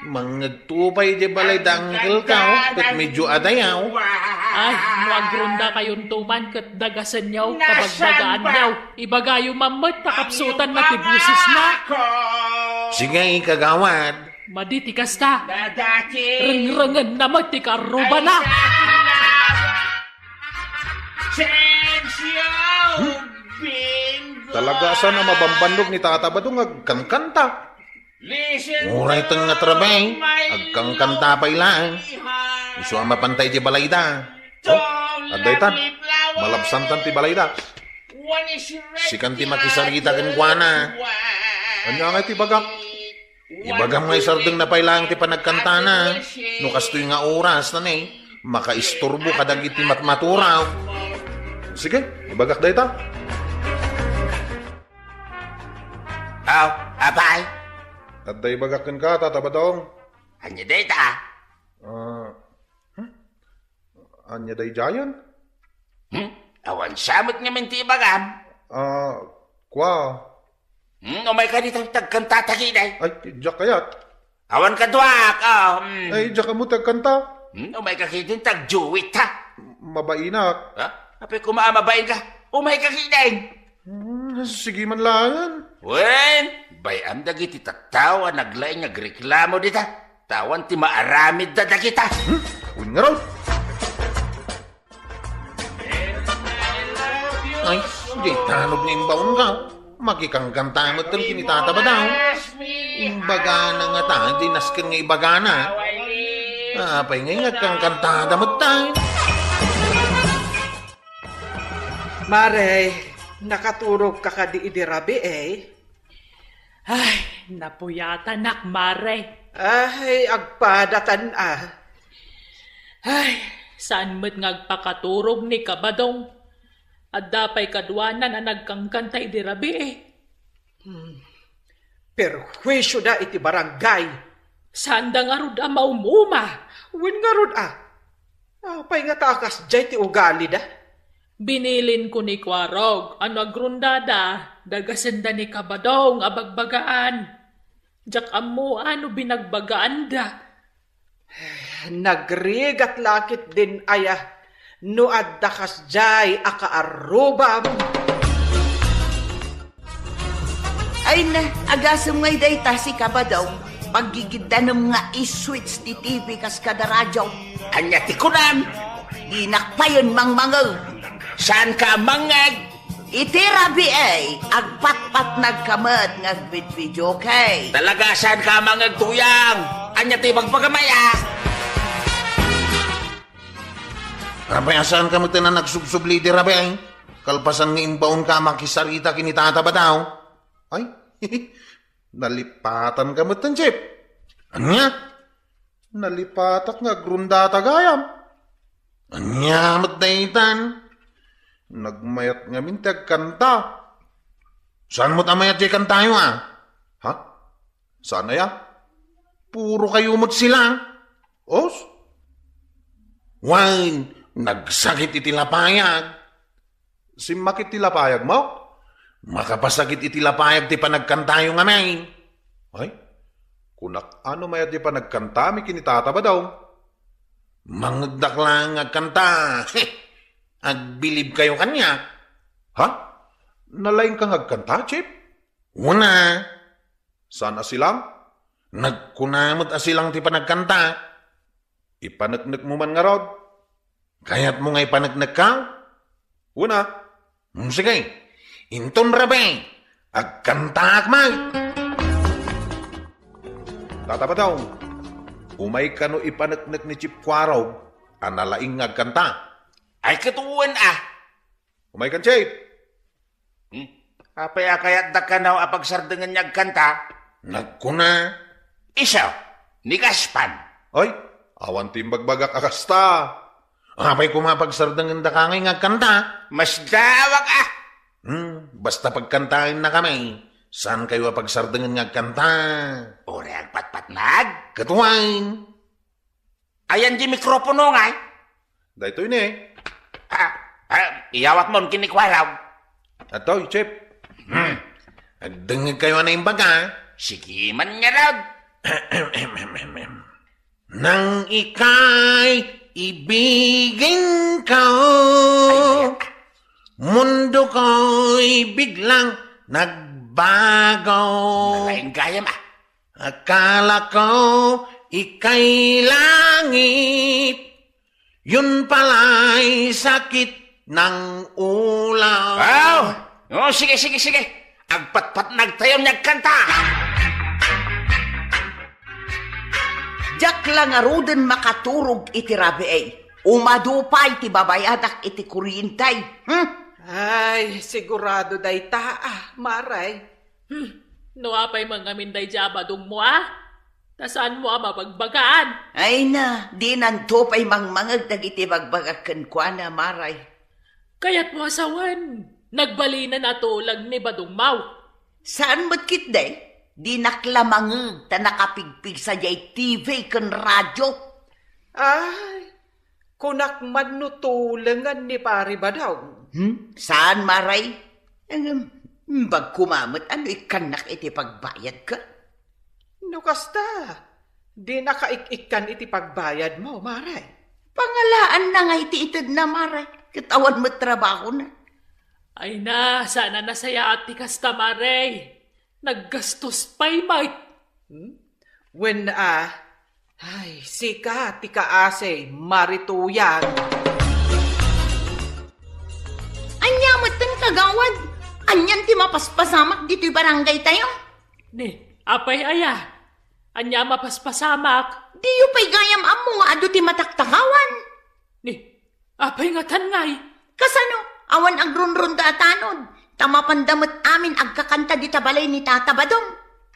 Speaker 5: Mangagtupay di balay dangkel kao. Ket medyo adayaw.
Speaker 3: Ay, nuagrunda kayon tuman ket dagasan yaw, kabagbagaan yaw. Ibagayo mamot, takapsutan matibusis na.
Speaker 5: Sige, kagawad.
Speaker 3: Maditi kasta. Ring-ringen na magtikaruba na.
Speaker 10: Talaga sana mabambanlog ni Tata Badong agkangkanta.
Speaker 5: Uray tang nga trabay. Agkangkanta pa ilaan. Iso ang mapantay di balayda. Aday tan, malabsantan ti balayda. Sikan ti makisarita ken kuana.
Speaker 10: Anya nga ti bagak.
Speaker 5: Ibagam nga isardeng na pailang ti panagkantana. No kastoy nga oras na makaisturbo kadag iti matmaturaw.
Speaker 10: Sige, ibagak day ta.
Speaker 7: Abay.
Speaker 10: At day bagakin ka, Tata Badong.
Speaker 7: Anya data.
Speaker 10: Anya day jayan?
Speaker 7: Awan samot nga minti bagam.
Speaker 10: Kwa.
Speaker 7: Umay ka dito tagkanta tagiday.
Speaker 10: Ay, jak kayat.
Speaker 7: Awan ka duwak.
Speaker 10: Ay, jak mo tagkanta.
Speaker 7: Umay ka kitin tagjuwit ha.
Speaker 10: Mabainak.
Speaker 7: Apay kumamabain ka. Umay ka kitin.
Speaker 10: Sige man lang.
Speaker 7: Wen, bayam dagiti tattawa naglaing nagreklamo dita. Tawan ti maaramid da dagita.
Speaker 10: Uy nga raw.
Speaker 5: Ay, di tanog ni imbaon ka. Makikangkanta mo ito kinitata ba daw? Imbaga na nga ta, di naskin nga ibaga na. Apay nga kang kantada mo tayo.
Speaker 2: Maray, nakaturog ka ka di idirabi
Speaker 3: Ay, napuyata nak, mare.
Speaker 2: Ay, agpadatan
Speaker 3: Ay, saan mo't ngagpakaturog ni Kabadong? At dapay kadwanan na nagkangkantay di rabi
Speaker 2: Perwisyo da iti barangay.
Speaker 3: Saan da nga rod maumuma?
Speaker 2: Wen nga rod Apay nga takas jay ti ugali da.
Speaker 3: Binilin ko ni Kwarog, ano agrundada, dagasenda ni Kabadong, abagbagaan. Jak amo, ano binagbagaan da?
Speaker 2: Nagrigat lakit din no addakas jay akaarubam.
Speaker 8: Ay na, agasam ngay dayta si Kabadong, paggigidanam nga iswitch ti TV kas kada radyo.
Speaker 7: Anya ti kunan.
Speaker 8: Dinakpayon mangmangaw.
Speaker 7: Saan ka mangag?
Speaker 8: Iti rabi agpatpat nagkamat ngagbit-video kay.
Speaker 7: Talaga saan ka mangag tuyang? Anya ti magpagamaya?
Speaker 5: Abay, asaan ka mo na nagsubsubli di rabay? Kalpasan nga imbaon ka makisarita kinitata ba daw? Ay, nalipatan ka mo tan, Chip. Anya? Nalipatak nga grundata gayam. Anya, matdaitan. Nagmayat nga mintag kanta. Saan mo tamayat di kantayo, Ha? Saan na ya? Puro kayo mo't sila. Os? Wine, nagsakit itilapayag. Si makit tilapayag mo? Makapasakit itilapayag ti panagkantayo nga may. Ay, kunak ano mayat di panagkanta, may kinitata ba daw? Mangagdak lang agkanta. Agbilib kayo kanya. Ha? Nalaing kang agkanta, Chip? Una. Saan asilang? Nagkunamot asilang ti panagkanta. Ipanagnak mo man nga rod. Kaya't mo nga ipanagnak ka? Una. Sige. Inton rabe. Agkantaak may. Tata ba daw? Umay ka no ipanagnak ni Chip Kwaraw. Analaing agkanta.
Speaker 7: Ay katuwan
Speaker 5: Umay kan, Chip.
Speaker 7: Apaya kaya't dakanaw apagsardangan niya agkanta.
Speaker 5: Nagkuna.
Speaker 7: Isaw, ni Gaspan.
Speaker 5: Ay, awan timbagbagak akasta. Apay kumapagsardangan da kangay ngagkanta.
Speaker 7: Mas dawag
Speaker 5: Basta pagkantain na kami. Saan kayo pagsardangan ngagkanta?
Speaker 7: Ore ang patpatnag.
Speaker 5: Katuwain.
Speaker 7: Ayan di mikropono nga.
Speaker 5: Dahito yun
Speaker 7: Iyawat mo kinikwaraw.
Speaker 5: Atoy, Chip. Agdangag kayo na yung baga.
Speaker 7: Sige man nga raw.
Speaker 5: Nang ika'y ibigin ko, mundo ko'y biglang nagbago.
Speaker 7: Nalaing gayam
Speaker 5: Akala ko ika'y langit, yun pala'y sakit ng ulo.
Speaker 7: Sige. Agpatpat nagtayo niyag kanta.
Speaker 8: Jak lang arudan makaturog iti rabi ay. Umadupay ti babayadak iti kuryentay.
Speaker 2: Ay, sigurado day maray.
Speaker 3: No apay mga minday jabadong mo Tasaan mo mapagbagaan?
Speaker 8: Ay na, di nantupay mangmangag dagiti bagbagakan kwa na maray.
Speaker 3: Kaya't mo asawan. Nagbalina na tulag ni Badong Mau.
Speaker 8: Saan mo't kit day? Di naklamangag ta nakapigpig sa jay TV kan radyo.
Speaker 2: Ay, kunak manutulangan ni pari ba daw?
Speaker 8: Saan maray? Bag kumamot, ano ikanak iti pagbayad ka?
Speaker 2: No kasta, di nakaik-ikan iti pagbayad mo, maray.
Speaker 8: Pangalaan na nga iti itad na maray. Katawan mo trabaho na.
Speaker 3: Ay na, sana nasaya at ti kasta maray. Naggastos pa'y mait.
Speaker 2: When ay, sika, tika ase, marituyag.
Speaker 1: Anyamot tan kagawad. Anyan ti mapaspasamak dito'y barangay tayo.
Speaker 3: Ni, apay aya. Anya mapaspasamak.
Speaker 1: Diyo pa'y gayam amo nga ado ti mataktakawan.
Speaker 3: Ni, apay nga tangay.
Speaker 1: Kasano? Awan agrunrunda atanod. Tamapandamot amin agkakanta di tabalay ni Tata Badong.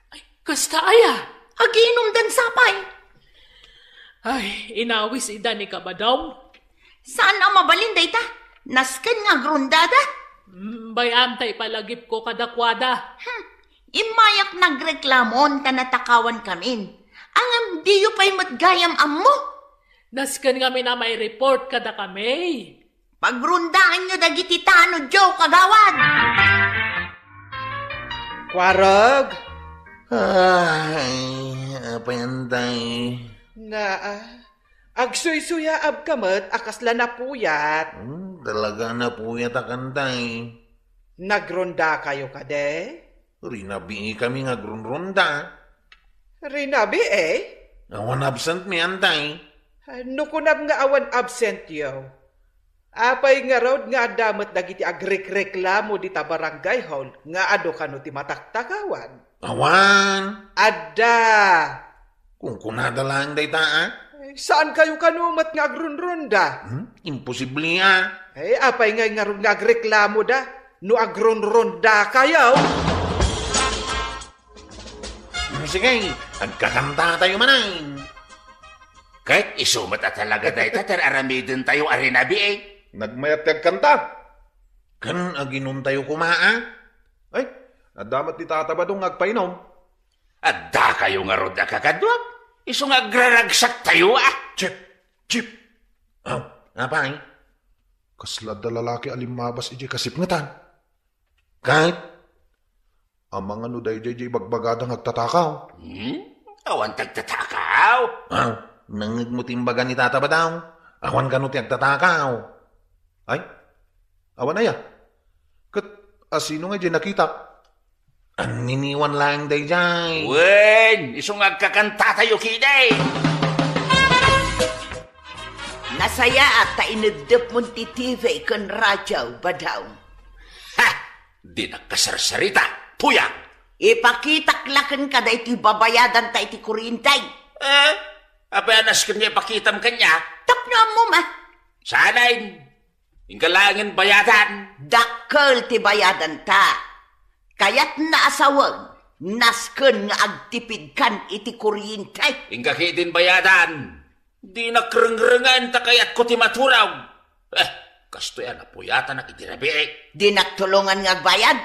Speaker 3: Ay, kasta aya.
Speaker 1: Agiinom dan sapay.
Speaker 3: Ay, inawis ida ni Kabadong.
Speaker 1: Saan ang mabalinday ta? Nasken nga agrundada?
Speaker 3: Bayam tay palagip ko kadakwada.
Speaker 1: Imayak nagreklamon ta natakawan kamin. Angam diyo pa'y matgayam ammo.
Speaker 3: Nasken kami na may report kada kami.
Speaker 1: Pagrundaan nyo dagiti tanod, Joe, kagawad!
Speaker 2: Kwarag!
Speaker 5: Ay, apa yan tay?
Speaker 2: Agsuy-suyaab kamat, akasla na puyat.
Speaker 5: Talaga na puyat akan tay.
Speaker 2: Nagronda kayo kade?
Speaker 5: Rinabi kami nga grunronda.
Speaker 2: Rinabi
Speaker 5: Awan absent mi antay.
Speaker 2: Nukunab nga awan absent yo. Apay nga raw nga damat dagiti agrek-reklamo di ta barangay hall nga ado kano ti mataktakawan.
Speaker 5: Awan.
Speaker 2: Adda.
Speaker 5: Kung kunada lang day ta
Speaker 2: Saan kayo kanumat nga agronronda?
Speaker 5: Imposible
Speaker 2: Apay nga ron nga agreklamo da? No agronronda kayaw?
Speaker 5: Sige, agkakanta tayo manay.
Speaker 7: Kahit isumat at talaga dahi aramidin tayo arinabi
Speaker 10: Nagmayat kanta.
Speaker 5: Kan aginon tayo kumaa.
Speaker 10: Ay, adamat ni Tata Badong agpainom.
Speaker 7: Adda kayo nga ron na kakadwap. Iso nga agraragsak tayo
Speaker 5: Chip. Apay?
Speaker 10: Kaslad na lalaki alimabas iji kasipngatan.
Speaker 5: Kahit?
Speaker 10: Ang mga nuday jay bagbagadang agtatakaw.
Speaker 7: Awan tagtatakaw.
Speaker 5: Nangigmutimbaga ni Tata Badong. Awan ka no ti agtatakaw.
Speaker 10: Ay, awan na ya. Kat asino nga jay nakita?
Speaker 5: Ang niniwan lang day jay.
Speaker 7: Wen, iso nga agkakanta tayo kiday.
Speaker 8: Nasaya at tainagdap mo ti TV kan radyo badaw.
Speaker 7: Ha! Di nagkasarsarita. Puyang!
Speaker 8: Ipakitaklakan ka da iti babayadan ta iti kurintay.
Speaker 7: Apayanas kanya pakitam kanya.
Speaker 8: Tapno mo ma.
Speaker 7: Sanain. Inggalangin bayadan.
Speaker 8: Dakkel ti bayadan ta. Kayat naasawag. Nasken nga agtipid kan iti kurintay.
Speaker 7: Ingkakitin bayadan. Di nakrengrengan ta kayat ko ti maturaw. Kasto yan apuyatan na kitirabi
Speaker 8: Di naktulungan nga agbayad.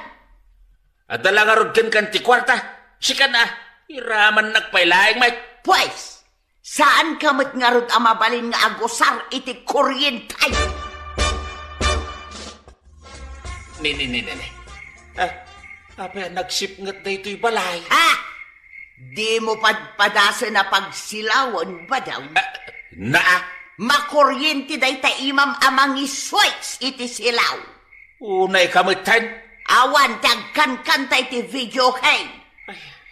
Speaker 7: Adala nga rod kan ti kwarta. Sika na. Iraman nagpailaing may.
Speaker 8: Pues, saan kamot nga rod amabalin nga agusar iti kuryentay?
Speaker 7: Nini. Apa nagsipngat na ito'y balay.
Speaker 8: Di mo padpadasan na pagsilawan ba daw? Makuryente day ta imam amang iswits iti silaw.
Speaker 7: Unay kamutan.
Speaker 8: Awan dagkan kanta iti video game.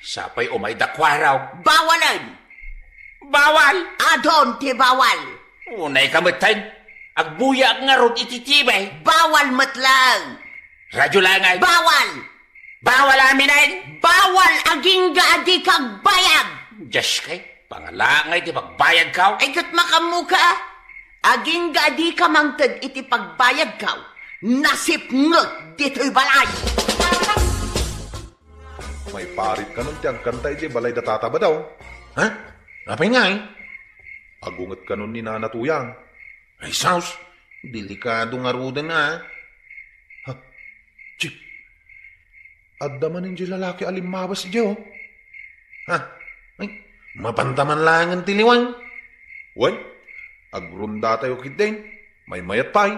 Speaker 7: Sapay umay dakwaraw.
Speaker 8: Bawalan.
Speaker 7: Bawal.
Speaker 8: Adon ti bawal.
Speaker 7: Unay kamutan. Agbuya nga rod iti tibay.
Speaker 8: Bawal matlang.
Speaker 7: Radyo langay.
Speaker 8: Bawal.
Speaker 7: Bawal aminain.
Speaker 8: Bawal aging gaadi kag bayad.
Speaker 7: Diyos kay, pangalangay di pagbayad ka.
Speaker 8: Ay kat makamuka. Aging gaadi ka mangtad iti pagbayad ka. Nasipngot dito'y balay.
Speaker 10: May parit ka nun ti agkanta iji balay da Tata Badong.
Speaker 5: Ha? Apay nga
Speaker 10: Agungat ka nun ni Nana Tuyang.
Speaker 5: Ay saus, delikado nga ruda na.
Speaker 10: Chip, addaman iji lalaki alimabas iji
Speaker 5: Ay, mapantaman lang ang tiliwan.
Speaker 10: Wen, agrunda tayo kitden. May mayat pay.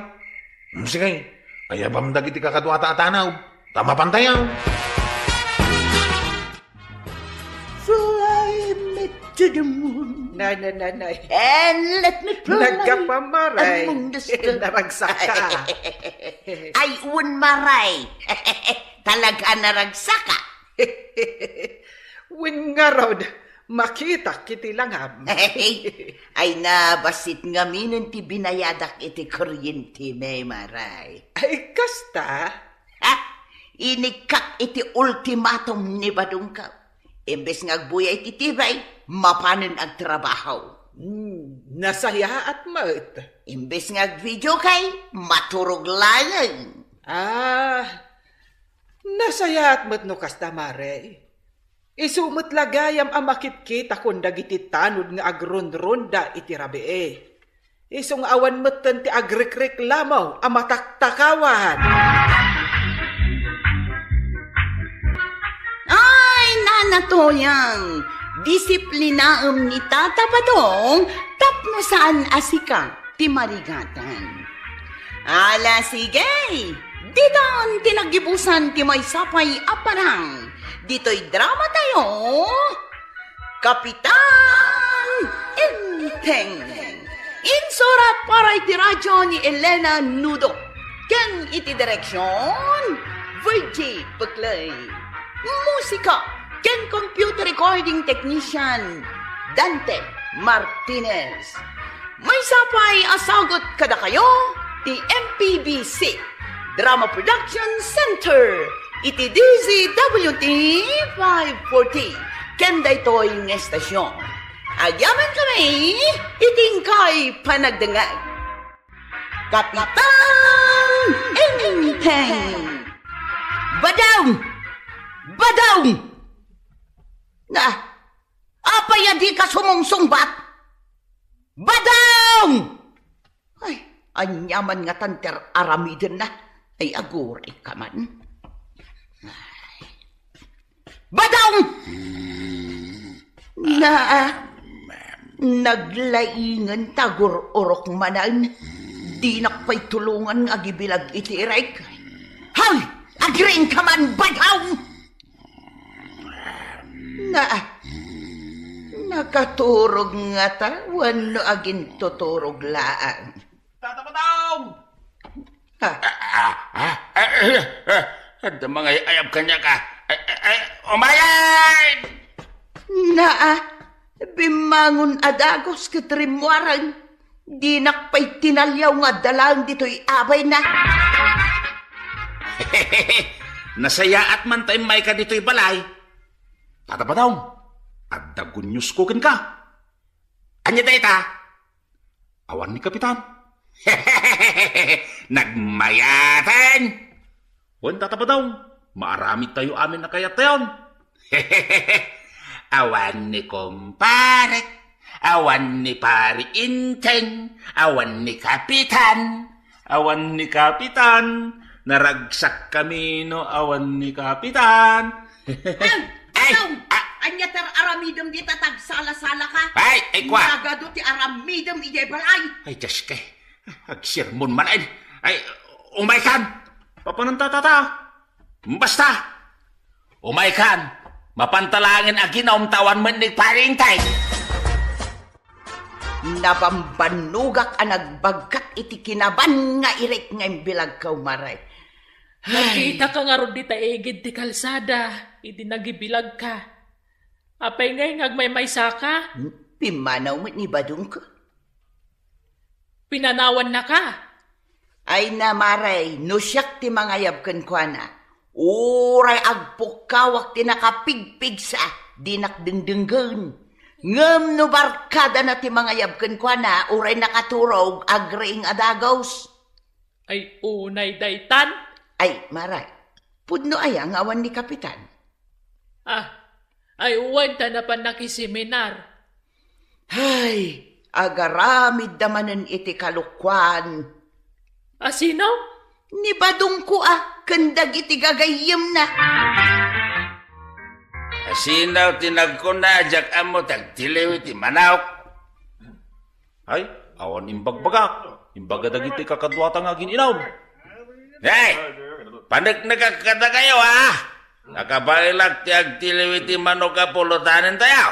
Speaker 5: Sige, ayabam dagiti kakadwata atanaw. Tama pantayaw.
Speaker 8: Fly me to the moon.
Speaker 2: Nay.
Speaker 8: And let me fly.
Speaker 2: Nagkapamaray.
Speaker 8: Among the stars.
Speaker 2: Naragsak ka.
Speaker 8: Ay, unmaray. Talaga naragsak ka.
Speaker 2: Win nga raw, makita kiti langam.
Speaker 8: Ay nabasit nga minin ti binayadak iti kuryente may maray.
Speaker 2: Ay, kasta?
Speaker 8: Inikak iti ultimatum ni Badong ka. Imbes nga agbuya iti tibay, mapanin ag trabaho.
Speaker 2: Nasaya at mat.
Speaker 8: Imbes nga ag-video kay, maturog lang.
Speaker 2: Nasaya at mat no kasta mare. Isumot lagayam amakit akong dagiti tanod nga agron-ronda iti rabi Isong awan matan ti agrek-reklamaw amatak-takawan.
Speaker 8: Ay, nanatoyang, disiplinaam ni Tata Badong, tapno saan asika ti marigatan. Ala sige, didan tinagibusan ti may sapay aparang. Dito'y drama tayo, Kapitan Inteng. Insurat para iti radyo ni Elena Nudo. Ken iti direksyon, Virgie Buklay. Musika, ken computer recording technician, Dante Martinez. May sapay asagot kada kayo, ti MPBC, Drama Production Center. Iti DZWT 540. Ken daytoy ng estasyon.
Speaker 1: Ayaman kami, itingkay panagdangag. Kapitan Enteng! Badang! Badang! Na, apaya di ka sumungsungbat? Badang! Ay, anyaman nga tanter aramiden na. Ay, aguri ka man. Badang! Na, naglaingan tagur-urok manan. Di nakpay tulungan nga gibilag itirek. Hay! Agring ka man, Badang! Na, nakaturog nga ta, wano agin tuturog laan.
Speaker 7: Tata Badong! Ada mga ayab kanya ka. Umayan!
Speaker 1: Na, bimangon adagos katrimwaran. Di nakpay tinalyaw nga dalang dito'y abay na.
Speaker 7: Nasayaat man tayo may ka dito'y balay. Tata Badong, at dagunyos ko ka. Anya dayta? Awan ni Kapitan. Nagmayatan. Wan Tata Badong, maarami tayo amin na kayat tayon. Awan ni kumpare. Awan ni Pari Inteng, awan ni Kapitan, naragsak kami no awan ni Kapitan.
Speaker 1: Ay! Anya tar aramidom di tatag sala-sala ka?
Speaker 7: Ay, kwa!
Speaker 1: Nagado ti aramidom ijay balay.
Speaker 7: Ay, Diyos ke, agsirmon man ay. Ay, umaykan! Papanantatata! Basta! Umaykan! Mapantalangin aginaw tawan man ni Pari Inteng.
Speaker 1: Nabambanugak ang nagbagkat iti kinaban nga irek ng bilag ka umaray.
Speaker 3: Nakita ka nga ron di taigid di kalsada, idi nagibilag ka. Apay ngay ngagmay ka?
Speaker 1: Pimanaw mo ni Badong ka?
Speaker 3: Pinanawan na ka?
Speaker 1: Ay namaray, no siyak ti mangayab kan kwa na. Uray agpukawak ti nakapigpig sa dinakdengdenggan. Ngam no barkada na ti mga yabken kwa na, uray nakaturog, agreing adagos.
Speaker 3: Ay, unay daytan?
Speaker 1: Ay, maray, pudno ayang awan ni Kapitan.
Speaker 3: Ay, uwan ta na pa nakiseminar.
Speaker 1: Ay, agaramid damanan iti kalukwan.
Speaker 3: Sino?
Speaker 1: Ni Badong ko kandag iti gagayim na.
Speaker 7: Sinaw tinagkunadyak amo tagtiliw iti manawk. Ay, awan imbagbagak. Imbaga dagiti kakadwata nga gininaw. Hey, panik nagkakata kayo Nakabailag ti agtiliw iti manok kapulutanin tayo.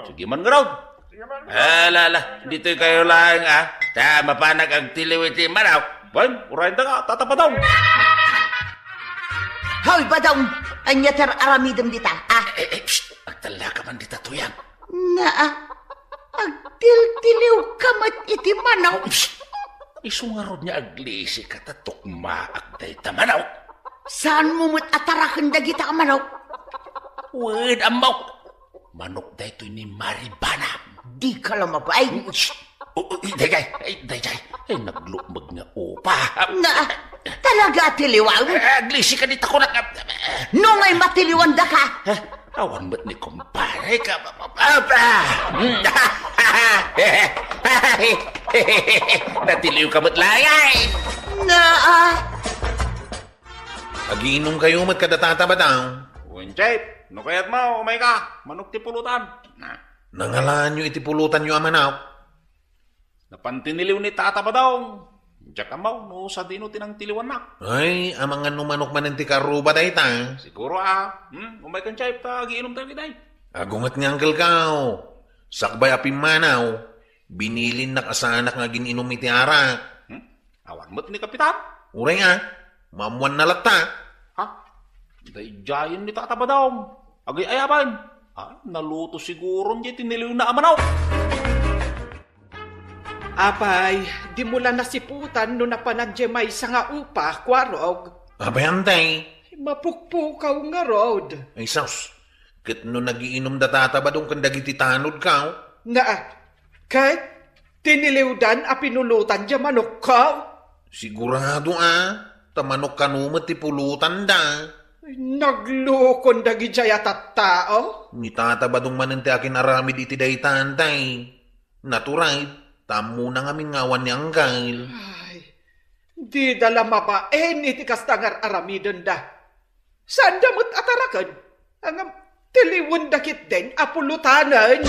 Speaker 7: Sige man nga raw. Alala, dito'y kayo lang mapanag agtiliw iti manok. Bueno, urayin ta ka, Tata Badong.
Speaker 1: Hoy, Badong! Anya tar aramidem dita,
Speaker 7: Psst! Agtala ka man dita, tuyang.
Speaker 1: Agtil-tiliw ka mat iti manaw.
Speaker 7: Psst! Isungarod niya aglisi ka tatukma agday ta manaw.
Speaker 1: Saan mo mo't atarakan dagita ka manaw?
Speaker 7: Wait, amaw. Manok da ito'y ni Maribana.
Speaker 1: Di ka lamabay.
Speaker 7: Dayjay. Ay, naglumag nga upa.
Speaker 1: Talaga tiliwang?
Speaker 7: Aglisi ka dita ko na.
Speaker 1: Nung ay matiliwan da ka.
Speaker 7: Awan ba't ni kumpare ka? Natiliw ka ba't layay?
Speaker 5: Agiinom kayo mat kada Tata Badong.
Speaker 7: Winchep, no kaya't mo, umay ka. Manok ti pulutan.
Speaker 5: Nangalaan nyo iti pulutan nyo amanaw.
Speaker 7: Napantiniliw ni Tata Badong. Diyak amaw, no sa dino tinang tiliwan na.
Speaker 5: Ay, amang ano manok man ti karuba day ta.
Speaker 7: Siguro umay kan chayp ta, giinom tayo kitay.
Speaker 5: Agungat nga angkel kao. Sakbay apim manaw. Binilin na kasanak nga gininom iti arak.
Speaker 7: Awan mo't ni Kapitan.
Speaker 5: Uray mamuan na lata.
Speaker 7: Dayjayan ni Tata Badong. Agay ayaban. Naluto siguro niya tiniliw na amanaw.
Speaker 2: Apay, di mula nasiputan no napanagdiyamay sa nga upa, kwarog.
Speaker 5: Abay, antay.
Speaker 2: Mapukpukaw nga rod.
Speaker 5: Ay, saus. Kat no nagiinom da tatabadong kan dagiti tanod ka.
Speaker 2: Na, kahit tiniliwdan a pinulutan dya manok ka.
Speaker 5: Sigurado tamanok kanumat ti pulutan da.
Speaker 2: Naglukon dagi jaya tattao.
Speaker 5: Ni tatabadong manente akin aramid iti day tantay. Naturay, tamo na ngamin ngawan ni Anggail.
Speaker 2: Ay, di dala mabaen iti kastangar aramidon da. Saan damot atarakan? Ang tiliwon dakit din apulutanan.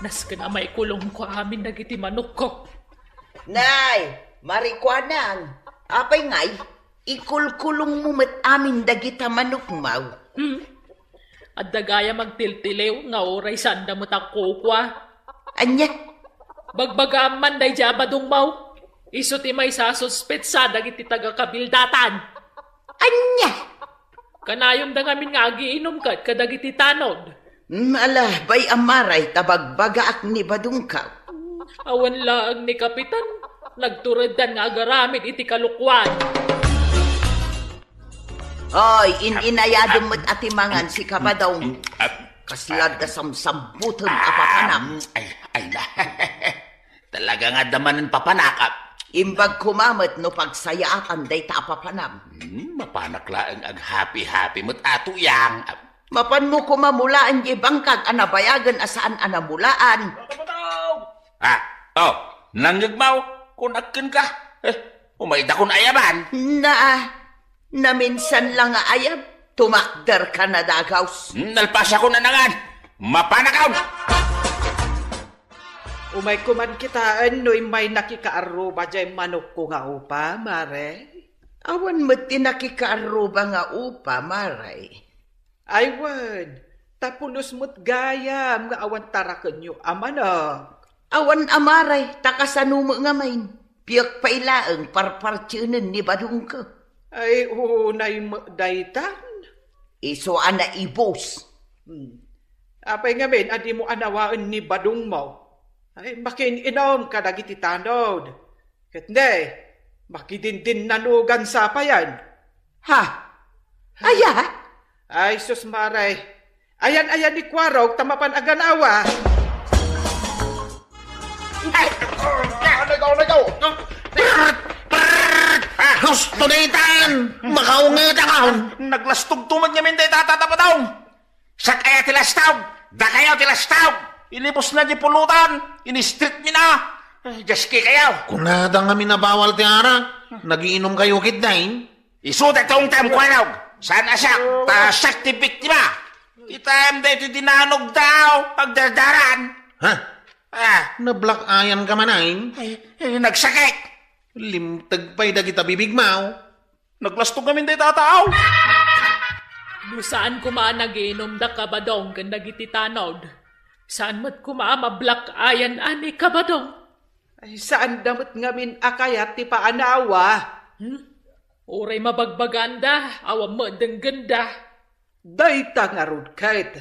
Speaker 3: Nas ka na may kulong ko amin dagiti manok ko.
Speaker 8: Nay, marikwanang. Apay ngay, ikulkulong mo met amin dagita manok mau.
Speaker 3: At dagaya magtiltilew nga oray sanda mo takukwa.
Speaker 8: Anya?
Speaker 3: Bagbaga man day jabadong mau. Iso ti may sasuspet sa dagiti taga-kabildatan.
Speaker 8: Anya?
Speaker 3: Kanayom da ngamin nga agiinom kat kadagiti tanod.
Speaker 8: Ala, bay amaray tabagbaga ak ni badungkaw.
Speaker 3: Awan laang ni Kapitan. Nagturedan nga agaramid iti kalukwan.
Speaker 8: Oy, inayadong mo't atimangan si Kabadong. Kaslad ka samsambuton apapanam.
Speaker 7: Ay na. Talaga nga damanan papanakap.
Speaker 8: Imbag kumamot no pagsayaan day ta apapanam.
Speaker 7: Mapanaklaan ang happy-happy mo't atuyang.
Speaker 8: Mapan mo kumamulaan di bangkag anabayagan asaan anamulaan.
Speaker 7: Nangyagmaw. Kung akin ka, umayda kong ayaban.
Speaker 8: Na minsan lang nga ayab, tumakder ka na dagaws.
Speaker 7: Nalpasa ko na nangan, mapanakaw!
Speaker 2: Umay kuman kitaan no'y may nakikaaruba dyan manok ko nga upa, mare.
Speaker 8: Awan mo tinakikaaruba nga upa, mare.
Speaker 2: Aywan, tapulos mo't gayam nga awan tarakan nyo, amanok.
Speaker 8: Awan amaray, takasanumo nga main. Piyak pa ilaang parpartsunan ni badung ka.
Speaker 2: Ay, unay daytan.
Speaker 8: Iso ana ibos.
Speaker 2: Apay nga men, adi mo anawaan ni badung mo. Ay, makininom ka dagiti tanod. Katne, makidindin nanugan sa payan.
Speaker 8: Ha? Aya?
Speaker 2: Ay, sus maray. Ayan ni Kwarog, tamapan aganawa.
Speaker 5: Nagaw! Gusto na itan! Makaungat ako!
Speaker 7: Naglastog tumad nga minday tatatapadaw! Sa kaya tilastawg! Da kayaw tilastawg! Ilipos na di pulutan! Ini-street mi na! Jaski kayaw!
Speaker 5: Kunada nga minabawal ti ara, nagiinom kayo kitdain.
Speaker 7: Isuda taong tamkwanaw! Saan asak? Tasak ti biktima! Itam da iti dinanog daw! Pagdardaran!
Speaker 5: Ha? Na-black ayan ka manain?
Speaker 7: Nagsakit!
Speaker 5: Limtag pa'y dagita bibigmaw.
Speaker 7: Naglastog kami day tataaw.
Speaker 3: Saan kuma nagiinom da Kabadong kan dagiti tanod? Saan mo't kuma mablak ayan ani Kabadong?
Speaker 2: Ay, saan damot ngamin akayat ti paanawa?
Speaker 3: Uray mabagbaganda, awam mo deng ganda.
Speaker 2: Dayta nga rod kahit.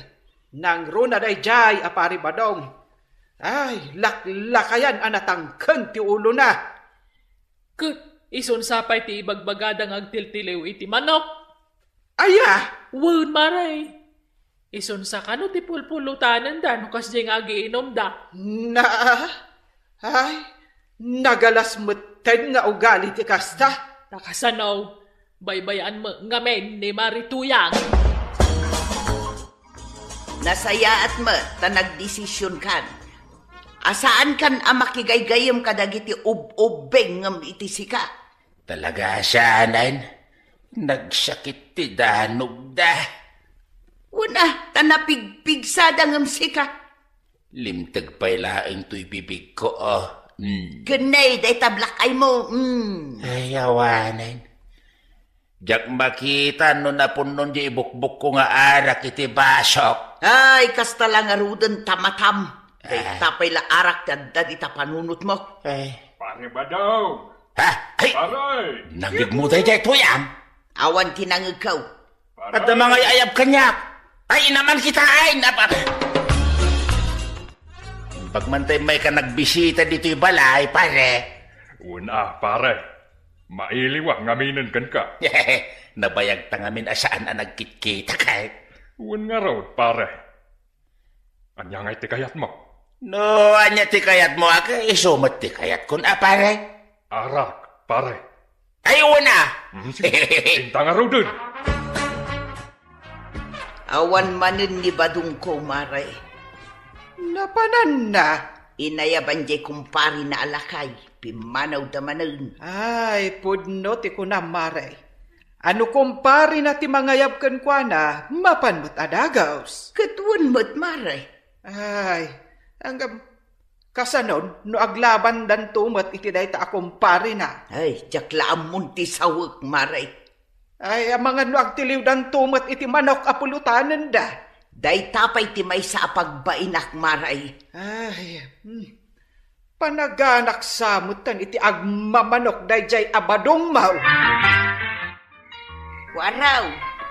Speaker 2: Nang runa day jay apari Badong. Ay, laklakayan anatangkan ti ulo na.
Speaker 3: Ison sapay ti ibagbagadang agtiltiliw iti manok.
Speaker 2: Aya!
Speaker 3: Wun maray. Ison sa kano ti pulpulutanan da no kas jeng agiinom da.
Speaker 2: Ay, nagalas meten nga ugali ti kasta.
Speaker 3: Nakasanaw, baybayan mo ngamen ni Marituyang.
Speaker 8: Nasayaat mo, tanagdesisyon kan. Asaan kan amakigaygayam kadagiti ub-ubeng ngam iti sika?
Speaker 7: Talaga siyanan, nagsakit ti danog da.
Speaker 8: Una, tanapigpigsada ngam sika.
Speaker 7: Limtag pa'y laing to'y bibig ko,
Speaker 8: Ganay, day tablakay mo.
Speaker 7: Ay, awanan. Diyak makita no napunon di ibukbuk ko nga arak iti basok.
Speaker 8: Ay, kasta lang arudan tamatam. Day tapay la arak dadi tapanunot mo.
Speaker 11: Pare Badong!
Speaker 7: Ay!
Speaker 11: Pare!
Speaker 7: Nangig mo tayo tuyang.
Speaker 8: Awan tinangagaw.
Speaker 7: At na mga ayab kanyak. Ay, naman kita ay napat. Pagmantay may ka nagbisita dito'y balay, pare.
Speaker 11: Una, pare. Mailiwang ngaminan kan ka.
Speaker 7: Nabayag tangamin asaan ang nagkitkita kahit.
Speaker 11: Uwan nga raw, pare. Anya nga itikayat mo?
Speaker 7: No, anya tikayat mo ako, isumat tikayat kun pare.
Speaker 11: Arak, pare.
Speaker 7: Ayaw na!
Speaker 11: Tinta nga raw dun.
Speaker 8: Awan manin ni badung ko, maray.
Speaker 2: Napanan na.
Speaker 8: Inayaban jay kumpari na alakay. Pimanaw da manin.
Speaker 2: Ay, pudno ti ko na, maray. Ano kumpari na ti mangayab kan kwa na, mapanmat adagaws.
Speaker 8: Katuan mo't, maray.
Speaker 2: Ay, hanggang kasanon, no aglaban dan tumat iti day ta kumpari na.
Speaker 8: Ay, jaklaan munti sawag, maray.
Speaker 2: Ay, ang mga no agtiliw dan tumat iti manok apulutanan da.
Speaker 8: Day tapay ti may sa pagbainak, maray.
Speaker 2: Ay, panaganak samutan iti agmamanok day jay abadong mau.
Speaker 8: Waraw,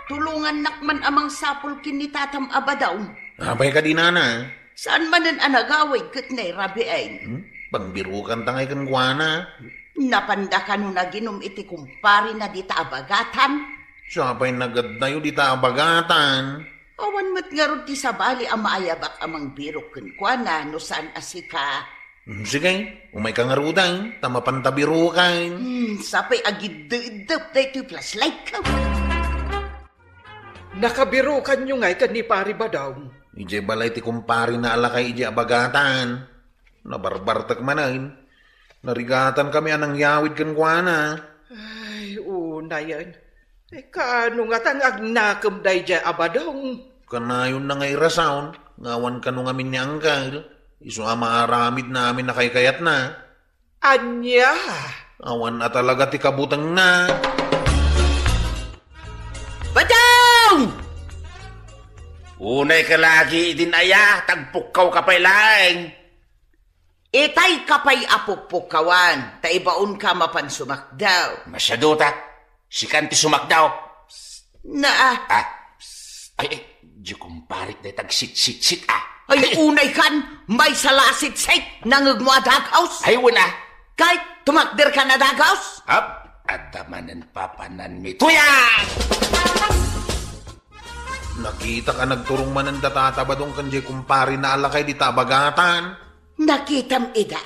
Speaker 8: tulungan nakman amang sapul kinitatam abadaw.
Speaker 5: Abay ka di nana.
Speaker 8: Saan man ang anagaway kat na rabi ay?
Speaker 5: Pangbirukan tangay kan guana.
Speaker 8: Napanda ka nung naginom iti kumpari na di taabagatan.
Speaker 5: Siya pa'y nagadnayo di taabagatan.
Speaker 8: Awan mat nga ron ti sabali ang maayabak amang birok kenkwana no saan asika.
Speaker 5: Sige, umay ka nga ruday, tamapantabirukan.
Speaker 8: Sapay agid-dap na ito plus like ka.
Speaker 2: Nakabirukan nyo nga'y kan ni pari ba daw?
Speaker 5: Ije balay ti kumpari na alakay ije abagatan. Nabarbartak manayin. Narigatan kami anang yawid kan kuana.
Speaker 2: Ay, una yan. Ay, kaano nga tang agnakam day dya abadong?
Speaker 5: Kanayon na ngay rasaon, ngawan ka nung amin ni Angkal. Iso maaramid namin na kayat na.
Speaker 2: Anya?
Speaker 5: Awan na talaga ti kabutang na.
Speaker 8: Badang!
Speaker 7: Unay ka lagi din aya, tagpukaw ka pa'y laing.
Speaker 8: Itay kapay apukpukawan, taibaon ka mapan sumakdaw.
Speaker 7: Masyado ta, si kanti sumakdaw.
Speaker 8: Na
Speaker 7: Ay, di kumparit na tagsit-sit-sit
Speaker 8: Ay, unay kan, may salasit-sit nangagmwa daghouse.
Speaker 7: Ay, wala.
Speaker 8: Kahit tumakder ka na daghouse.
Speaker 7: At tamanan papanan mi. Tuya!
Speaker 5: Nakita ka nagturong man ang datatabadong kanjay kumpari na alakay di tabagatan.
Speaker 8: Nakitam ida.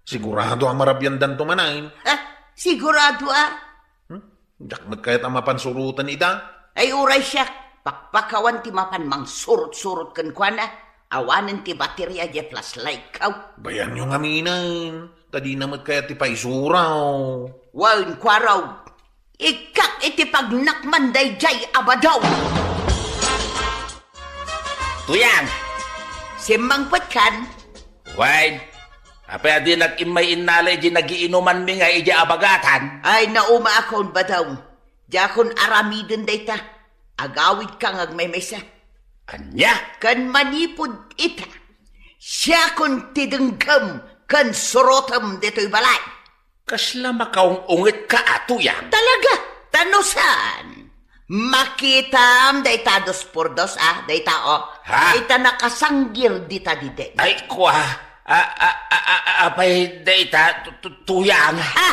Speaker 5: Sigurado ang marabyandan tumanain.
Speaker 8: Sigurado
Speaker 5: Jak nagkayat ang mapansurutan ida.
Speaker 8: Ay uray siya, pakpakawan ti mapan mang surut-surut kan kwa na. Awanan ti baterya di plus like kaw.
Speaker 5: Bayan yung aminan. Tadi naman kaya ti paisuraw.
Speaker 8: Wain kwa raw. Ikak iti pagnakman day jay abadaw.
Speaker 7: Tuyang!
Speaker 8: Simangpot kan?
Speaker 7: Wain, apay adi nag-imay inalay di nagiinuman mi nga iji abagatan.
Speaker 8: Ay nauma akon ba daw? Di akon aramidin day ta. Agawid kang agmaymesa.
Speaker 7: Anya?
Speaker 8: Kan manipod ita. Siya kon tidenggam kan surotam dito'y balay.
Speaker 7: Kasla makaung-ungit ka Tuyang.
Speaker 8: Talaga? Tanusan? Makitam day ta 2x2 day ta
Speaker 7: Ha?
Speaker 8: Day ta nakasanggir di ta dide.
Speaker 7: Ay kwa, apay data Tuyang. Ha?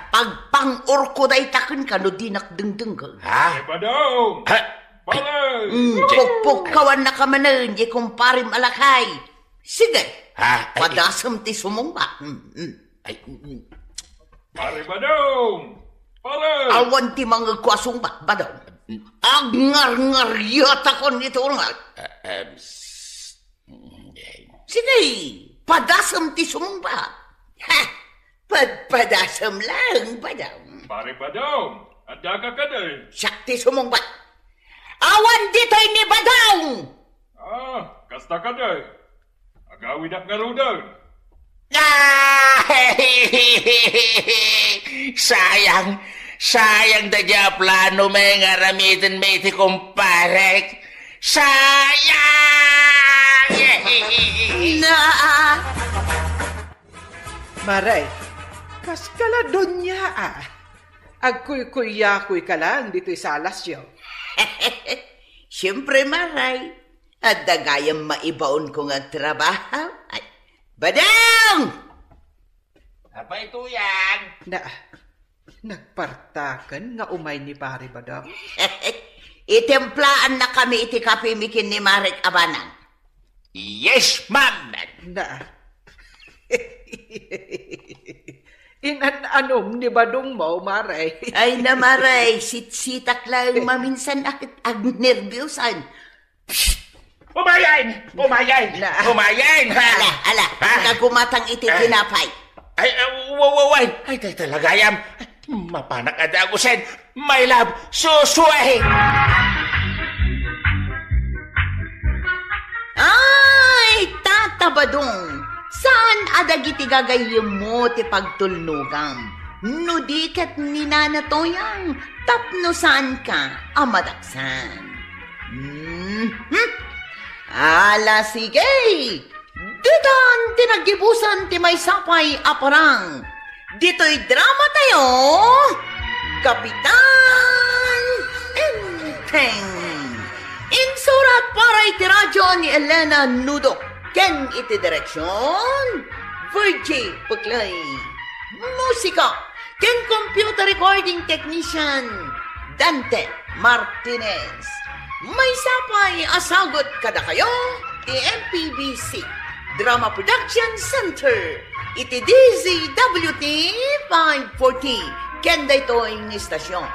Speaker 8: Pagpang-urko day ta kan kano di nakdengdeng ka.
Speaker 7: Ha?
Speaker 11: Badong!
Speaker 7: Ha?
Speaker 11: Pare!
Speaker 8: Pukpukawan na ka manan, di kumparim alakay. Sige,
Speaker 7: Ha?
Speaker 8: padasam ti sumumba.
Speaker 7: Ay,
Speaker 11: Pare Badong! Pare!
Speaker 8: Awan ti mga kwasumba, ba daw? Agngar-ngar yata kon ito nga. Sige, padasam ti sumumba. Ha, padasam lang, ba daw?
Speaker 11: Pare Badong! Anda ka ka din.
Speaker 8: Siyak ti sumumba. Awan dito'y ni Badang!
Speaker 11: Kasta ka din. Agawid ak nga rudan.
Speaker 7: Sayang da dya plano may nga ramitin may iti kumparek. Sayang!
Speaker 2: Maray, kas kala doon niya Agkuy-kuy-yakuy ka lang dito'y salas yun.
Speaker 8: Siyempre, maray. At dagayang maibaon ko nga trabaho. Ay, Badang!
Speaker 7: Apay Tuyang.
Speaker 2: Nagpartakan nga umay ni pare Badang.
Speaker 8: Itemplaan na kami iti kapimikin ni Marek Abanang.
Speaker 7: Yes, ma'am.
Speaker 2: Na. Inan-anom ni Badong mo, Maray.
Speaker 8: Ay na Maray, sitak lang maminsan akit agnervyosan.
Speaker 7: Umayan! Umayan! Umayan!
Speaker 8: Ala, nagagumatang iti kinapay.
Speaker 7: Ay, ay, talagayam. Mapanak ada ako sen. My love, susway!
Speaker 8: Ay, Tata Badong, saan adagiti gagayim mo ti pagtulnugam? No dikat ni Nana Toyang, tapno saan ka amadaksan? Ala, sige! Ditan tinagibusan ti may sapay aparang. Dito'y drama tayo, Kapitan Enteng. Insurat para iti radyo ni Elena Nudo. Ken iti direksyon, Virgie Puklay. Musika, ken computer recording technician, Dante Martinez. May sapay asagot kada kayo, ti MPBC Drama Production Center. Iti DZWT 540, kenda ito ang istasyon.